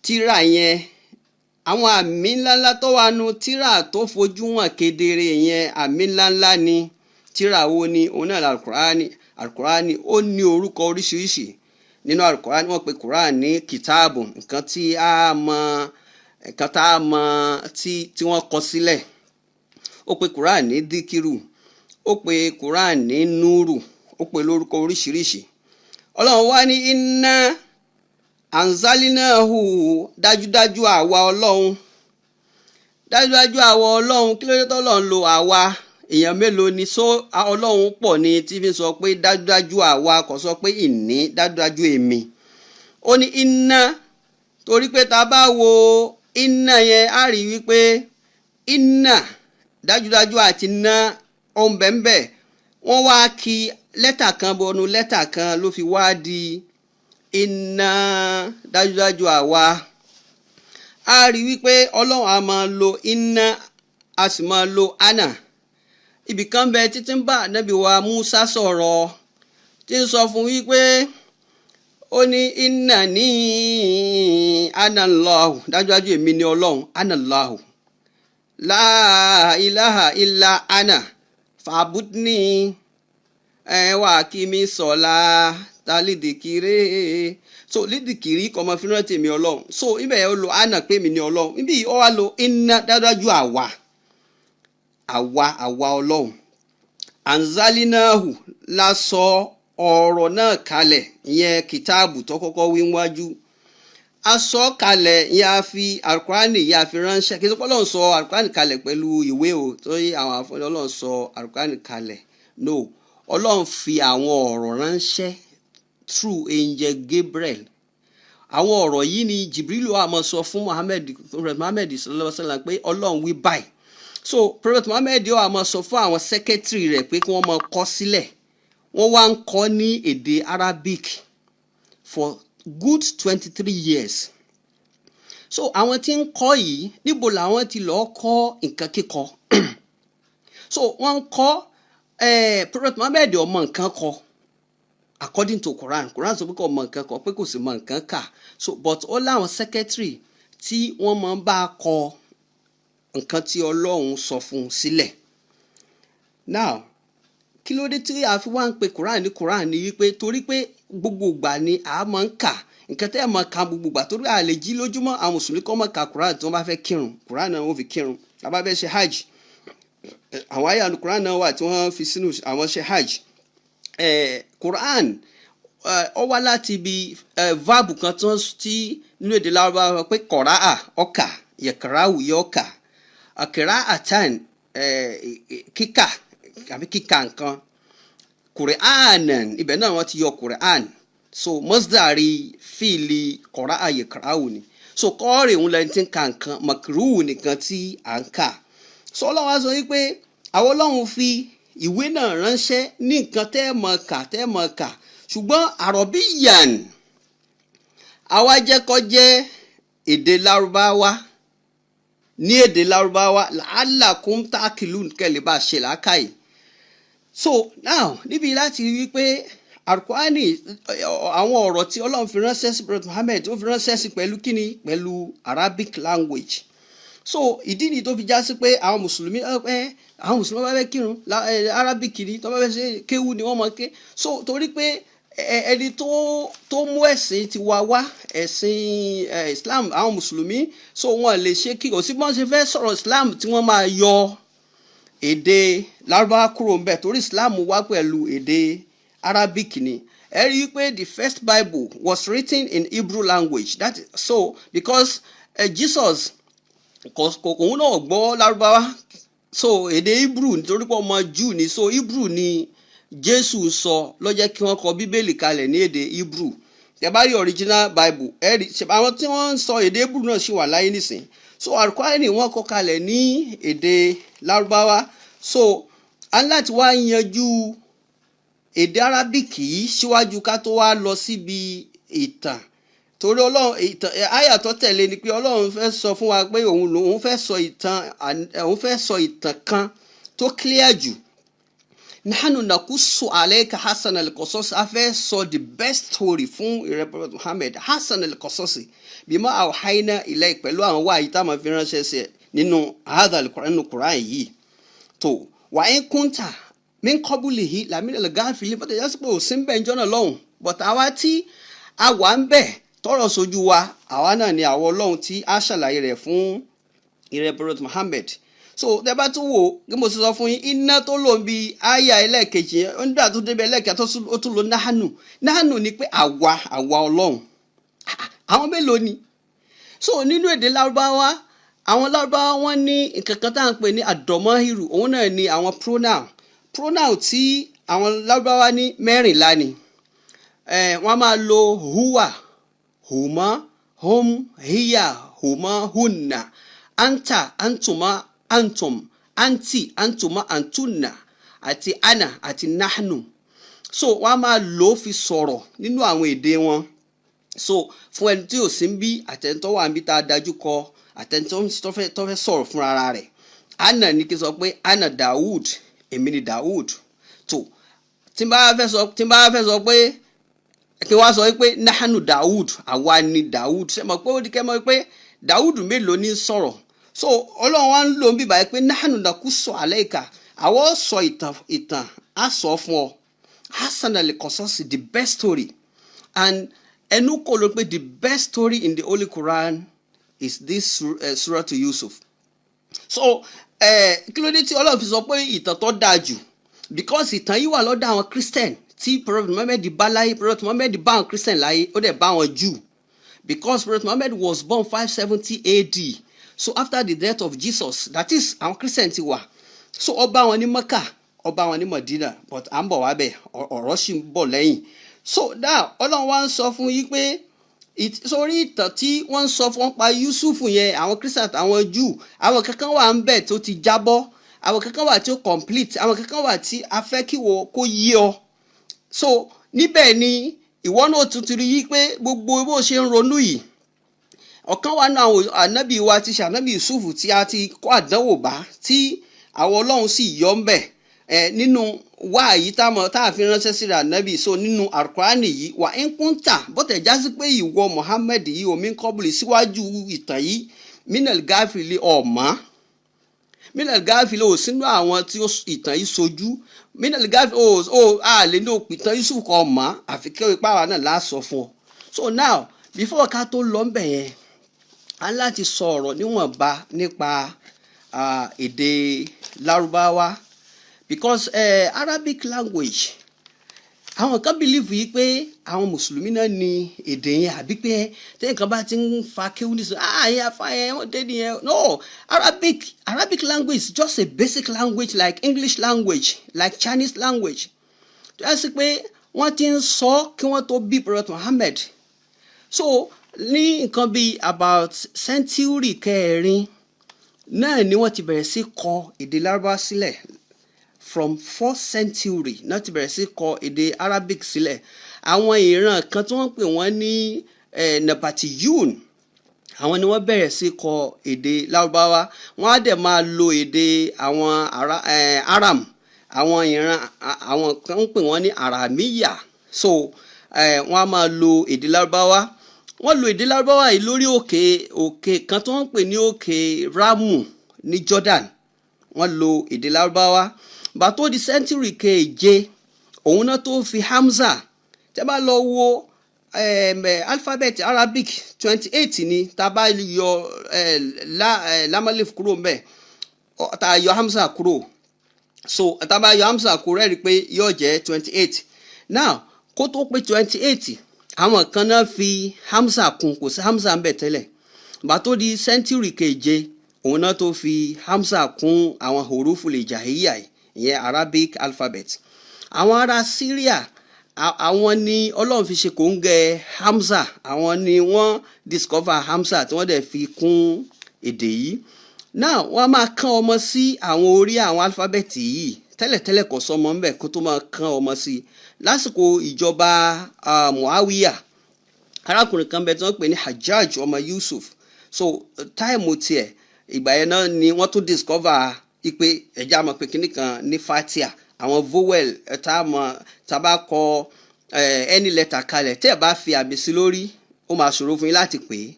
tírà yẹn àwọn àmì ńláńlá tó wà nù tírà tó fojú hàn kedere yẹn àmì ńláńlá ni tírà wo ni òun náà alukurani ó ní orúkọ oríṣiríṣi nínú alukurani wọ́n pe Quran ní kìtáàbù nǹkan tá a mọ̀ tí wọ́n kọ sílẹ̀ ó pe Quran ní díkírù ó pe Quran ní núrù ó pe lórúkọ oríṣiríṣi ọlọ́run wá ní inna anzalinahu dájúdájú àwa ọlọ́run kí ló dé tọ́lọ́run lo àwa èèyàn mélòó ni ọlọ́run pọ̀ ni tí fi sọ pé dájúdájú àwa kò sọ pé ìní dájúdájú èmi ó ní inna torí pé tá bá wo inna yẹn á rí wípé inna dájúdájú àti ná ohun bẹ́ẹ̀ wọ́n wá kí lẹ́tà kan bọnu lẹ́tà kan ló fi wá di inna dájúdájú àwa a rí wípé ọlọ́run a máa lo inna a sì máa lo ana ibì kan bẹ títí ń bá ànábì wa Musa sọ̀rọ̀ tí ń sọ fún wípé ó ní inna ní anallahu dájúdájú èmi ni ọlọ́run anallahu la ilaha illa ana fàbúdní wà kí mi sọ̀la ta lídìkiri so lídìkiri kọ́ ọmọ fínra tèmi ọlọ́run so ibẹ̀ ó lo ana pé mi ni ọlọ́run níbí ó wá lo inna dájúdájú àwa ọlọ́run anzalinahu la sọ ọ̀rọ̀ náà kalẹ̀ ìyẹn kìtáàbù tó kọ́kọ́ wí wájú a sọ kalẹ̀ ìyẹn a fi alukurani ìyẹn a fi ránṣẹ́ kí n sọ pé ọlọ́run sọ alukurani kalẹ̀ pẹ̀lú ìwé o tó yí àwọn afọ́nì ọlọ́run sọ alukurani kalẹ̀ no ọlọ́run fi àwọn ọ̀rọ̀ ránṣẹ́ through angel Gabriel àwọn ọ̀rọ̀ yìí ni Jibrilu a máa sọ fún Muhammad sallallahu alaihi wasallam pé ọlọ́run wí báyìí so Prophet Muhammad yóò a máa sọ fún àwọn secretary rẹ̀ pé kí wọ́n máa kọ sílẹ̀ wọ́n wá ń kọ́ ní èdè Arabic for good 23 years so àwọn tí ń kọ́ yìí níbo làwọn ti lọ́ọ́ kọ́ nǹkan kíkọ so wọ́n ń kọ́ Prophet Muhammad ò mọ nǹkan kọ according to Quran sọ pé kò mọ nǹkan kọ pé kò sì mọ nǹkan kà so but ó láwọn secretary tí wọ́n máa ń bá kọ nǹkan tí Ọlọ́run sọ fún sílẹ̀ now kí ló dé tí a fi wá ń pe Quran ní wípé torí pé gbogbo ìgbà ni a máa ń kà nǹkan tẹ́ ẹ̀ máa ka gbogbo ìgbà torí a lè jí lójúmọ́ àwọn mùsùlùmí kọ́ máa ka Quran tí wọ́n bá fẹ́ kírun Quran náà wọ́n fi kírun a bá fẹ́ ṣe hajj àwọn àyà Quran náà wà tí wọ́n fi sínú àwọn ṣe hajj Quran ó wá láti ibi verb kan tí nínú èdè Lárúbáwá pé kọ̀ráà ọkà yẹ̀kàráwù yẹ ọkà àkèrà àtàn kíkà àbí kíkà nǹkan Qur'anan ibẹ̀ náà wọ́n ti yọ Qur'an so masdari fíìlì kọ̀ráà yẹ̀kàráwù ni so kọ́ọ̀rì òun lẹ́ni tí ń ka nǹkan makruhu nìkan tí à ń kà so Ọlọ́run wá sọ wípé àwọn Ọlọ́run fi ìwé náà ránṣẹ́ ní nǹkan tẹ́ ẹ mọ̀ kà ṣùgbọ́n Arabiyan àwa jẹ́ kó jẹ́ èdè Lárúbáwá ní èdè Lárúbáwá la'allakum ta'qilun kẹ́lẹ́ bá ṣe làákàyè so now níbi láti rí pé Al-Qur'ani àwọn ọ̀rọ̀ tí Ọlọ́run fi ránṣẹ́ sí Prophet Muhammad ó fi ránṣẹ́ sí pẹ̀lú kíni pẹ̀lú Arabic language so ìdí ni tó fi já sí pé àwọn mùsùlùmí bá fẹ́ kírun Arabic ni tó bá fẹ́ ṣe kéwú ni wọ́n máa ké so torí pé ẹni tó mú ẹ̀sìn ti wá ẹ̀sìn Islam àwọn mùsùlùmí so wọ́n lè ṣe kí kò sí bọ́n ṣe fẹ́ sọ̀rọ̀ Islam tí wọ́n máa yọ èdè Lárúbáwá kúrò ń bẹ̀ torí Islam wá pẹ̀lú èdè Arabic ni ẹ rí i pé the first Bible was written in Hebrew language that is so because Jesus òun náà gbọ́ Lárúbáwá so èdè Hebrew nítorí pé ọmọ Jew ni so Hebrew ni Jésù sọ ló jẹ́ kí wọ́n kọ Bíbélì kalẹ̀ ní èdè Hebrew tẹ́ bá rí original Bible ẹ rí àwọn tí wọ́n ń sọ èdè Hebrew náà ṣì wà láyé nísìn so Al-Qur'ani wọ́n kọ kalẹ̀ ní èdè Lárúbáwá so a ní láti wá yanjú èdè Arabic yìí síwájú ká tó wá lọ síbi ìtàn torí Ọlọ́run ìtàn àyà tó tẹ̀lé ni pé Ọlọ́run fẹ́ sọ fún wa pé òun fẹ́ sọ ìtàn kan tó clear jù nahnu nakusu alayka hasan al-qasas afẹ́ sọ the best story fún Prophet Muhammad hasan al-qasas bima awhayna ilayk pẹ̀lú àwọn wá yìí tá ma fi ránṣẹ́ sí nínú hadha al-Qur'an yìí tó wa in kunta min qablihi la min al-ghafilin but just pé sin be njo na lohun but àwa tí a wà ńbẹ̀ tọ́rọ̀ sójú wa àwa náà ni àwa Ọlọ́hun tí a ṣàlàyé rẹ̀ fún Prophet Muhammad. So the bá tún wò bí mo ṣe sọ fún yín iná tó lò ń bi àyà ẹlẹ́ẹ̀kejì yẹn ó ń dà tó débi ẹlẹ́ẹ̀kejì ó tún lò nahanu ni pé àwa Ọlọ́hun àwọn mélòó ni. So nínú èdè Lárúbáwá àwọn Lárúbáwá wọ́n ní nǹkan kan tá à ń pè ní àdọ̀mọ́hìrù òun náà ni àwọn pronoun tí àwọn Lárúbáwá ní mẹ́rìnlá ni wọ́n máa lo huwa huma hum hiya huma hunna anta antuma antum anti antuma antunna àti ana àti nahnu. So wọ́n máa lò fi sọ̀rọ̀ nínú àwọn èdè wọn. So fún ẹni tí ò sí bí àtẹ̀ntọ́ wà níbi tá a dájú kọ àtẹ̀ntọ́ tó fẹ́ sọ̀rọ̀ fún ara rẹ̀ ana ní kí sọ pé ana Dawood èmi ni Dawood. tó tí n bá fẹ́ sọ pé kí wá sọ pé nahnu Dawood àwa ni Dawood ṣe mọ̀ pé ó di kẹ́ mọ̀ pé Dawood mélòó ní sọ̀rọ̀. So Ọlọ́run wa ń lò ń bí báyìí pé nahnu nakusu alayka àwọn sọ ìtàn á sọ fún ọ hasan al-qasas the best story and ẹnu kò ló pé the best story in the Holy Quran is this surah to Yusuf. So kí ló dé tí Ọlọ́run fi sọ pé ìtàn tó dáa jù because ìtàn yìí wà lọ́dọ̀ àwọn Christian tí Prophet Muhammad bá láyé Prophet Muhammad bá àwọn Christian láyé ó dẹ̀ bá àwọn Jew because Prophet Muhammad was born 570 AD. So after the death of Jesus, that is our Christian ti wà. So ọba wọn ní Mecca, ọba wọn ní Medina, but à ń bọ̀ wá bẹ̀ ọ̀rọ̀ sì ń bọ̀ lẹ́yìn. So now Ọlọ́run wá ń sọ fún yín pé sórí ìtàn tí wọ́n ń sọ fún pa Yusuf yẹn àwọn Christian àtàwọn Jew àwọn kankan wà ń bẹ̀ tó ti jábọ́ àwọn kankan wà tí ó complete àwọn kankan wà tí a fẹ́ kí wọ́n kó yé ọ. So níbẹ̀ ni ìwọ náà tuntun rí yí pé gbogbo bó ṣe ń ronú yìí ọ̀kan wà náà ànábì wa ti ṣe ànábì Yusuf tí a ti kó àdánwò bá tí àwọn Ọlọ́run sì yọ ń bẹ̀ nínú wá yìí tá a fi ránṣẹ́ sí ànábì. So nínú Al-Qur'ani yìí wà ń kúntà bọ́tẹ̀ jásí pé ìwọ Muhammad yìí omi ń kọ́bùlì síwájú ìtàn yìí minal gáfìlì ọ̀mọ́ minal gáfìlì ò sínú àwọn tí ìtàn yìí sojú minal gáfìlì a lè ní òpìtàn Yusuf kọ́ ọ̀mọ́ àfi kí ipá wa náà láàsọ fún ọ. So now before ká tó lọ ń bẹ̀ yẹn a láti sọ ọ̀rọ̀ níwọ̀nba nípa èdè Lárúbáwá because Arabic language àwọn kan believe yìí pé àwọn mùsùlùmí náà ní èdè yẹn àbí pé tẹ́yìn kan bá ti ń fa kéwú ní sọ yẹn afa yẹn wọ́n dé nìyẹn. No, Arabic language is just a basic language like English language like Chinese language tó yẹ sí pé wọ́n ti ń sọ kí wọ́n tó bí Prophet Muhammad. So ní nǹkan bíi about century kẹrin náà ni wọ́n ti bẹ̀rẹ̀ sí kọ èdè Lárúbáwá sílẹ̀ from 4th century náà ti bẹ̀rẹ̀ sí kọ èdè Arabic sílẹ̀. Àwọn ìran kan tí wọ́n pè wọ́n ní Nabatiyun àwọn ni wọ́n bẹ̀rẹ̀ sí kọ èdè Lárúbáwá wọ́n á dẹ̀ máa lo èdè àwọn Aram àwọn ìran àwọn kan pè wọ́n ní Aramiya. So wọ́n á máa lo èdè Lárúbáwá wọ́n lo èdè Lárúbáwá yìí lórí òkè kan tí wọ́n pè ní òkè Ramu ní Jordan wọ́n lo èdè Lárúbáwá bá tó di century keje òun náà tó fi Hamza tẹ́ bá lọ wo alphabet Arabic 28 ni tá bá yọ lamalif kúrò ńbẹ̀ tá yọ Hamza kúrò. So tá bá yọ Hamza kúrò rí pé yóò jẹ́ 28. Now kó tó pé 28 àwọn kan náà fi Hamza kún kò sí Hamza ń bẹ̀ tẹ́lẹ̀ bá tó di century keje òun náà tó fi Hamza kún àwọn hurufu lè jahiliya ìyẹn Arabic alphabet. Àwọn ará Syria àwọn ni Ọlọ́run fi ṣe kòńgẹ́ Hamza àwọn ni wọ́n discover Hamza tí wọ́n dẹ̀ fi kún èdè yìí. Now wọ́n máa kán ọmọ sí àwọn orí àwọn alphabet yìí tẹ́lẹ̀tẹ́lẹ̀ kò sọmọ ńbẹ̀ kó tó máa kán ọmọ sí lásìkò ìjọba Muawiya arákùnrin kan bẹ tí wọ́n pè ní Hajjaj ọmọ Yusuf. So táìmù tiẹ̀ ìgbà yẹn náà ni wọ́n tún discover ipe ẹ̀já mọ̀ pé kíní kan ní Fatia àwọn vowel tá bá kọ any letter kalẹ̀ tẹ́ bá fi àmì sí lórí ó máa ṣòro fún yín láti pè é.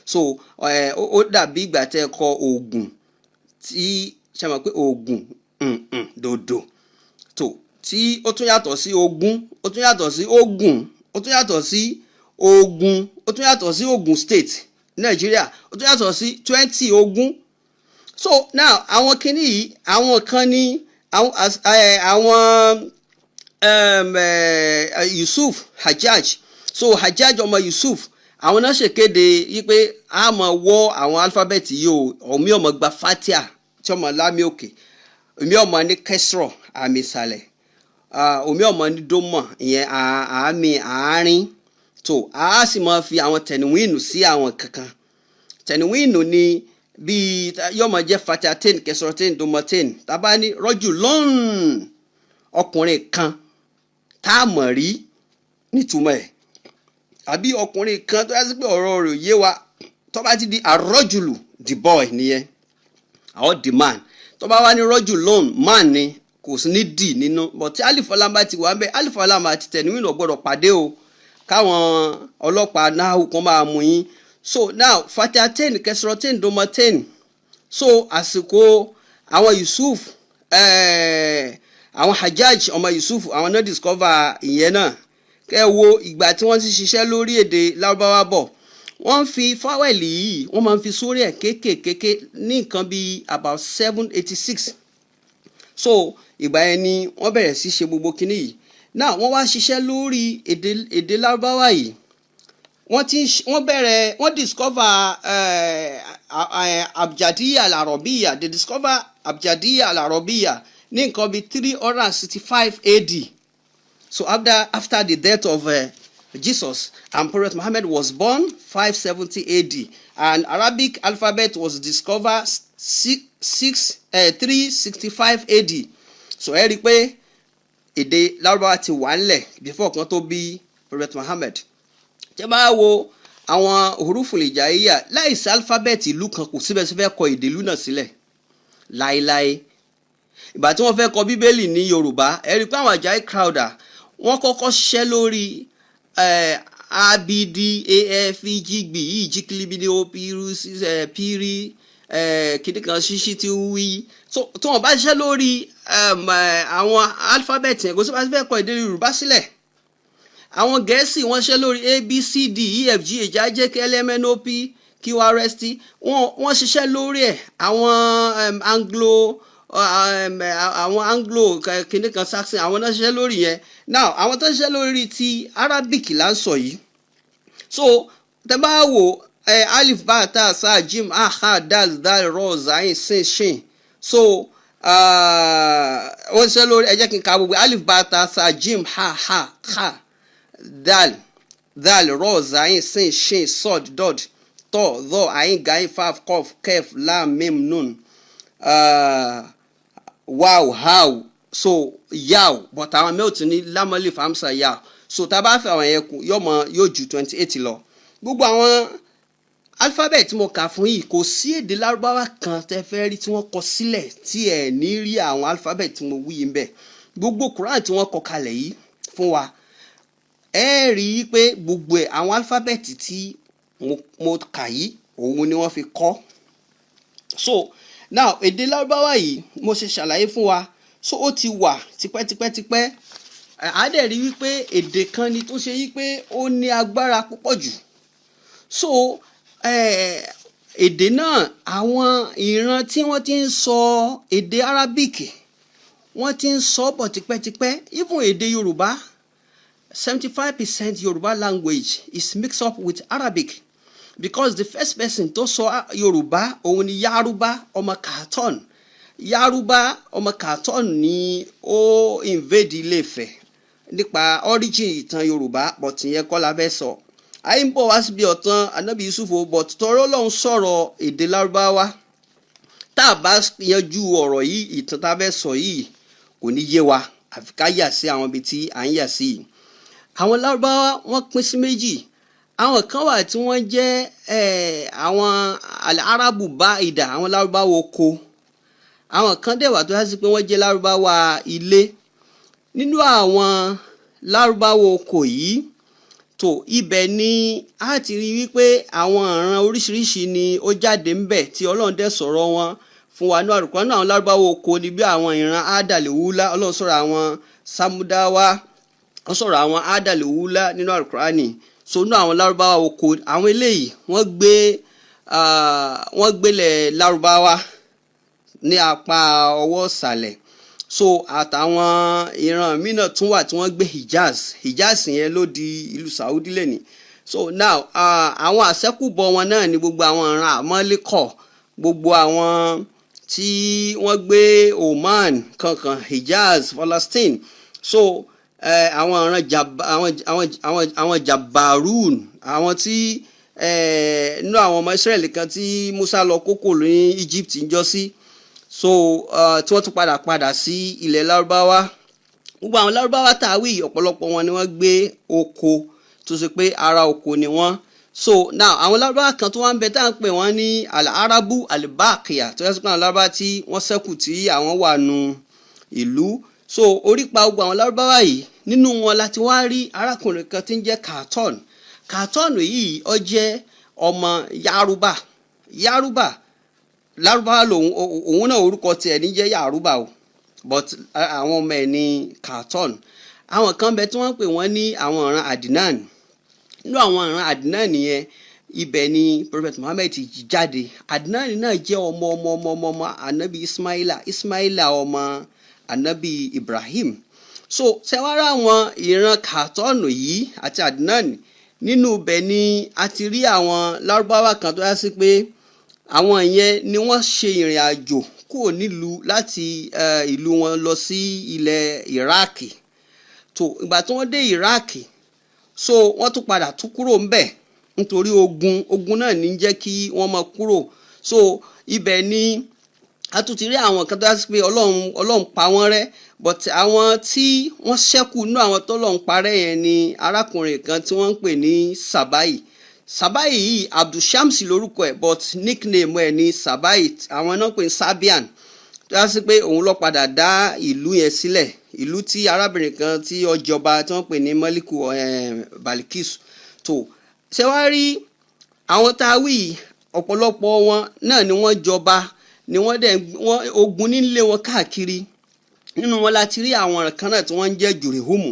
So ó dàbí ìgbà tẹ́ kọ ògùn tí ṣe mọ̀ pé ògùn dòdò tó tí ó tún yàtọ̀ sí ogún, ó tún yàtọ̀ sí ògùn, ó tún yàtọ̀ sí Ògùn, ó tún yàtọ̀ sí Ògùn state Nigeria, ó tún yàtọ̀ sí 20 ogún. So now àwọn kinní yìí àwọn kan ní àwọn Yusuf Hajjaj. So Hajjaj ọmọ Yusuf àwọn náà ṣèkéde yí pé a máa wọ àwọn alphabet yìí o, omi ọmọ gba fatia tí ọmọ lámì òkè, omi ọmọ ní kẹsìrọ àmì ìsàlẹ̀, omi ọmọ ní dómọ ìyẹn àmì àárín. So a sì máa fi àwọn tẹ̀níwínù sí àwọn kankan. Tẹ̀níwínù ni bí yọmọ jẹ́ fatia 10 kẹsìrọ 10 dómọ 10. Tàbá ní rọ́jù lọ́n ọkùnrin kan tá a mọ̀ rí nítumọ̀ ẹ̀, àbí ọkùnrin kan tó yá sí pé ọ̀rọ̀ rẹ̀ yé wa tó bá ti di àrọ́jùlù the boy nìyẹn or the man. Tó bá wá ní rọ́jù lọ́n man ni kò sí ní dì nínú, but tí alifọlá bá ti wà ń bẹ alifọlá máa ti tẹ̀níwínù ọgbọ́dọ̀ pàdé o káwọn ọlọ́pàá náà kan máa mú yín. So now fatia 10 kẹsìrọ 10 dómọ 10. So àsìkò àwọn Yusuf àwọn Hajjaj ọmọ Yusuf àwọn náà discover ìyẹn náà. Kẹ́ wo ìgbà tí wọ́n ti ṣiṣẹ́ lórí èdè Lárúbáwá bọ̀, wọ́n fi fáwẹ̀lì yìí wọ́n máa ń fi sórí ẹ̀ kéékèèké ní nǹkan bí about 786. So ìgbà yẹn ni wọ́n bẹ̀rẹ̀ sí ṣe gbogbo kinní yìí. Now wọ́n wá ṣiṣẹ́ lórí èdè Lárúbáwá yìí, wọ́n discover abjadiyya al-arabiyya. They discover abjadiyya al-arabiyya ní nǹkan bí 365 AD. So after the death of Jesus, and Prophet Muhammad was born 570 AD, and Arabic alphabet was discovered 365 AD. So ẹ rí pé èdè Lárúbáwá ti wà ńlẹ̀ before kan tó bí Prophet Muhammad. Tẹ́ bá wo àwọn huruful hijaiyya láìsí alphabet ìlú kan kò síbẹ̀ sí fẹ́ kọ èdè ìlú náà sílẹ̀ láéláé. Ìgbà tí wọ́n fẹ́ kọ Bíbélì ní Yorùbá ẹ rí pé àwọn Àjàyí Crowther wọ́n kọ́kọ́ ṣiṣẹ́ lórí abd afgb ìjìkìlìbìdì pírí kìdí kan ṣíṣí tí ó wí. So tí wọ́n bá ṣiṣẹ́ lórí àwọn alphabet yẹn kò sí bá fẹ́ kọ èdè Yorùbá sílẹ̀. Àwọn Gẹ̀ẹ́sì wọ́n ṣiṣẹ́ lórí abcd efg ejajk lmnop qrst wọ́n ṣiṣẹ́ lórí ẹ̀. Àwọn Anglo kìnní kan Saxon àwọn náà ṣiṣẹ́ lórí yẹn. Now àwọn tó ṣiṣẹ́ lórí ti Arabic là ń sọ yìí. So tẹ́ bá wò alif ba ta sa jim ha dal dal ro zayin sin shin. So wọ́n ṣiṣẹ́ lórí ẹ jẹ́ kí n ka gbogbo alif ba ta sa jim ha dal ro zayin sin shin sod dod to dho ayin gayin faf kof kef lam mim nun wow how. So yaw but àwọn mẹ́ọ̀tì ní lámọ́lì famsa yaw. So tá bá fẹ́ àwọn yẹn kù yóò ju 28 lọ. Gbogbo àwọn alphabet mo kà fún yìí kò sí èdè Lárúbáwá kan tẹ́ fẹ́ rí tí wọ́n kọ sílẹ̀ tí ẹ̀ ní rí àwọn alphabet tí mo wí ń bẹ̀. Gbogbo Quran tí wọ́n kọ kalẹ̀ yìí fún wa ẹ rí i pé gbogbo àwọn alphabet tí mo kà yìí òun ni wọ́n fi kọ. So now èdè Lárúbáwá yìí mo ṣe ṣàlàyé fún wa. So ó ti wà tipẹ́tipẹ́. A dẹ̀ rí wípé èdè kan ni tó ṣe wípé ó ní agbára púpọ̀ jù. So èdè náà àwọn ìran tí wọ́n ti ń sọ èdè Arabic wọ́n ti ń sọ bọ̀ tipẹ́tipẹ́. Even èdè Yorùbá 75% Yorùbá language is mixed up with Arabic, because the first person tó sọ Yorùbá òun ni Yaruba ọmọ Khaton. Yaruba ọmọ Khaton ni ó invade Ilé-Ifẹ̀ nípa origin ìtàn Yorùbá, but ìyẹn kọ́ la fẹ́ sọ. Àyè ń bọ̀ wá síbi ọ̀tàn Ànábì Yusuf, but tọrọ Ọlọ́run sọ̀rọ̀ èdè Lárúbáwá. Tá a bá yanjú ọ̀rọ̀ yìí ìtàn tá a fẹ́ sọ yìí kò ní yé wa àfi ká yà sí àwọn ibi tí à ń yà sí yìí. Àwọn Lárúbáwá wọ́n pín sí méjì. Àwọn kan wà tí wọ́n jẹ́ àwọn Arabu Báìdà, àwọn Lárúbáwá oko. Àwọn kan dẹ̀ wà tó yá sí pé wọ́n jẹ́ Lárúbáwá ilé. nínú àwọn lárúbáwá oko yìí tó ibẹ̀ ni a ti rí wípé àwọn ìran oríṣiríṣi ni ó jáde ńbẹ̀ tí Ọlọ́run dẹ̀ sọ̀rọ̀ wọn fún wa ní Al-Qur'an. Àwọn lárúbáwá oko ni bí àwọn ìran ádàlẹ̀wúlá, Ọlọ́run sọ̀rọ̀ àwọn samudawa, ó sọ̀rọ̀ àwọn ádàlẹ̀wúlá nínú Al-Qur'an. So nínú àwọn lárúbáwá oko àwọn eléyìí wọ́n gbélẹ̀ lárúbáwá ní apá ọwọ́ ìsàlẹ̀. So àtàwọn ìran mìíràn tún wà tí wọ́n gbé Hijaz yẹn ló di ìlú Saudi lẹ́ni. So now àwọn àṣẹ́kùbọ̀ wọn náà ni gbogbo àwọn ìran àmọ́lẹ́kọ̀, gbogbo àwọn tí wọ́n gbé Oman kankan, Hijaz, Palestine. So àwọn ìran àwọn Jabarun, àwọn tí nínú àwọn ọmọ Israẹli kan tí Musa lọ kókò ní Egypt ń jọ sí. So tí wọ́n tún padà sí ilẹ̀ lárúbáwá. Gbogbo àwọn lárúbáwá tàwí ọ̀pọ̀lọpọ̀ wọn ni wọ́n gbé oko tó ṣe pé ara oko ni wọ́n. So now àwọn lárúbáwá kan tó wá ń bẹ tá à ń pè wọ́n ní al-arabu al-baqiya, tó yẹ sí pé àwọn lárúbáwá tí wọ́n ṣẹ́kù tí àwọn wà nù ìlú. So orípa gbogbo àwọn lárúbáwá yìí nínú wọn láti wá rí arákùnrin kan tí ń jẹ́ Kàtọ́n yìí ó jẹ́ ọmọ Yaruba lárúbáwá lòun, òun náà orúkọ tiẹ̀ ní jẹ́ Yaruba o, but àwọn ọmọ ẹ̀ ní Kàtọ́n. Àwọn kan bẹ tí wọ́n pè wọ́n ní àwọn ìran Adnan. Nínú àwọn ìran Adnan yẹn ibẹ̀ ni Prophet Muhammad ti jáde. Adnan náà jẹ́ ọmọ anabi Ismaila ọmọ anabi Ibrahim. So ṣẹwárà àwọn ìran Kàtọ́n yìí àti Adnan, nínú ibẹ̀ ni a ti rí àwọn lárúbáwá kan tó yá sí pé àwọn yẹn ni wọ́n ṣe ìrìn àjò kúrò nílùú láti ìlú wọn lọ sí ilẹ̀ Iraq. tó ìgbà tí wọ́n dé Iraq, so wọ́n tún padà tún kúrò ńbẹ̀ nítorí ogun náà ní jẹ́ kí wọ́n máa kúrò. So ibẹ̀ ni a tún ti rí àwọn kan tó yá sí pé Ọlọ́run pa wọ́n rẹ́, but àwọn tí wọ́n ṣẹ́kù nínú àwọn tó Ọlọ́run parẹ́ yẹn ni arákùnrin kan tí wọ́n ń pè ní Sabai yìí Abdulshams lórúkọ ẹ̀, but nickname ẹ̀ ní Sabai. Àwọn náà pè ní Sabian, tó yá sí pé òun ló padà dá ìlú yẹn sílẹ̀, ìlú tí arábìnrin kan tí ó jọba tí wọ́n pè ní Maliku Balikis. tó ṣe wá rí àwọn tá a wí ọ̀pọ̀lọpọ̀ wọn náà ni wọ́n jọba, ni wọ́n ogun nílé wọn káàkiri. Nínú wọn láti rí àwọn kan náà tí wọ́n ń jẹ́ Jùrìhùmù.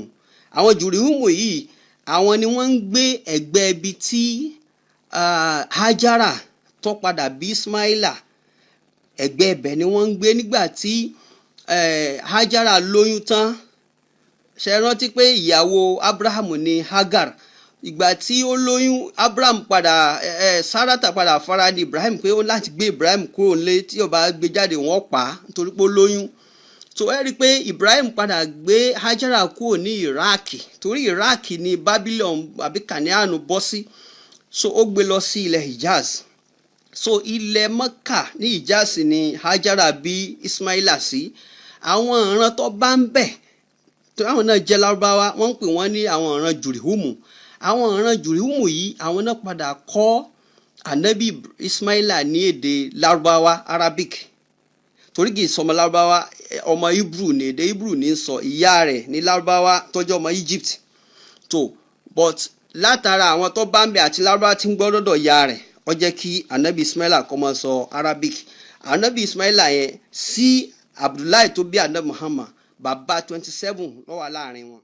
Àwọn Jùrìhùmù yìí àwọn ni wọ́n ń gbé ẹ̀gbẹ́ ibi tí Hajara tó padà bí Ismaila, ẹ̀gbẹ́ ibẹ̀ ni wọ́n ń gbé nígbà tí Hajara lóyún tán. Ṣe rántí pé ìyàwó Abrahamu ni Hagar. Ìgbà tí ó lóyún, Sarata padà fara ní Ibrahim pé ó láti gbé Ibrahim kúrò nílé, tí ó bá gbé jáde wọ́n pa á nítorí pé ó lóyún. So ẹ rí i pé Ibrahim padà gbé Hajara kúrò ní Iraq, torí Iraq ni Babylon àbí Kanianu bọ́ sí. So ó gbé lọ sí ilẹ̀ Hijaz. So ilẹ̀ Mecca ní Hijaz ni Hajara bí Ismaila sí. Àwọn ìran tó bá ń bẹ̀ tó àwọn náà jẹ́ lárúbáwá, wọ́n ń pè wọ́n ní àwọn ìran Jùrìhùmù. Àwọn ìran Jùrìhùmù yìí àwọn náà padà kọ́ anabi Ismaila ní èdè lárúbáwá Arabic, torí kì í sọmọ lárúbáwá, ọmọ Hebrew ní èdè Hebrew ní sọ, ìyá rẹ̀ ní lárúbáwá tọ́jú ọmọ Egypt. But látara àwọn tó bá ń bẹ àti lárúbáwá tí ń gbọ́ lọ́dọ̀ ìyá rẹ̀, ó jẹ́ kí anabi Ismaila kó máa sọ Arabic. Anabi Ismaila yẹn sí Abdullahi tó bí anabi Muhammad, bàbá 27 ló wà láàrin wọn.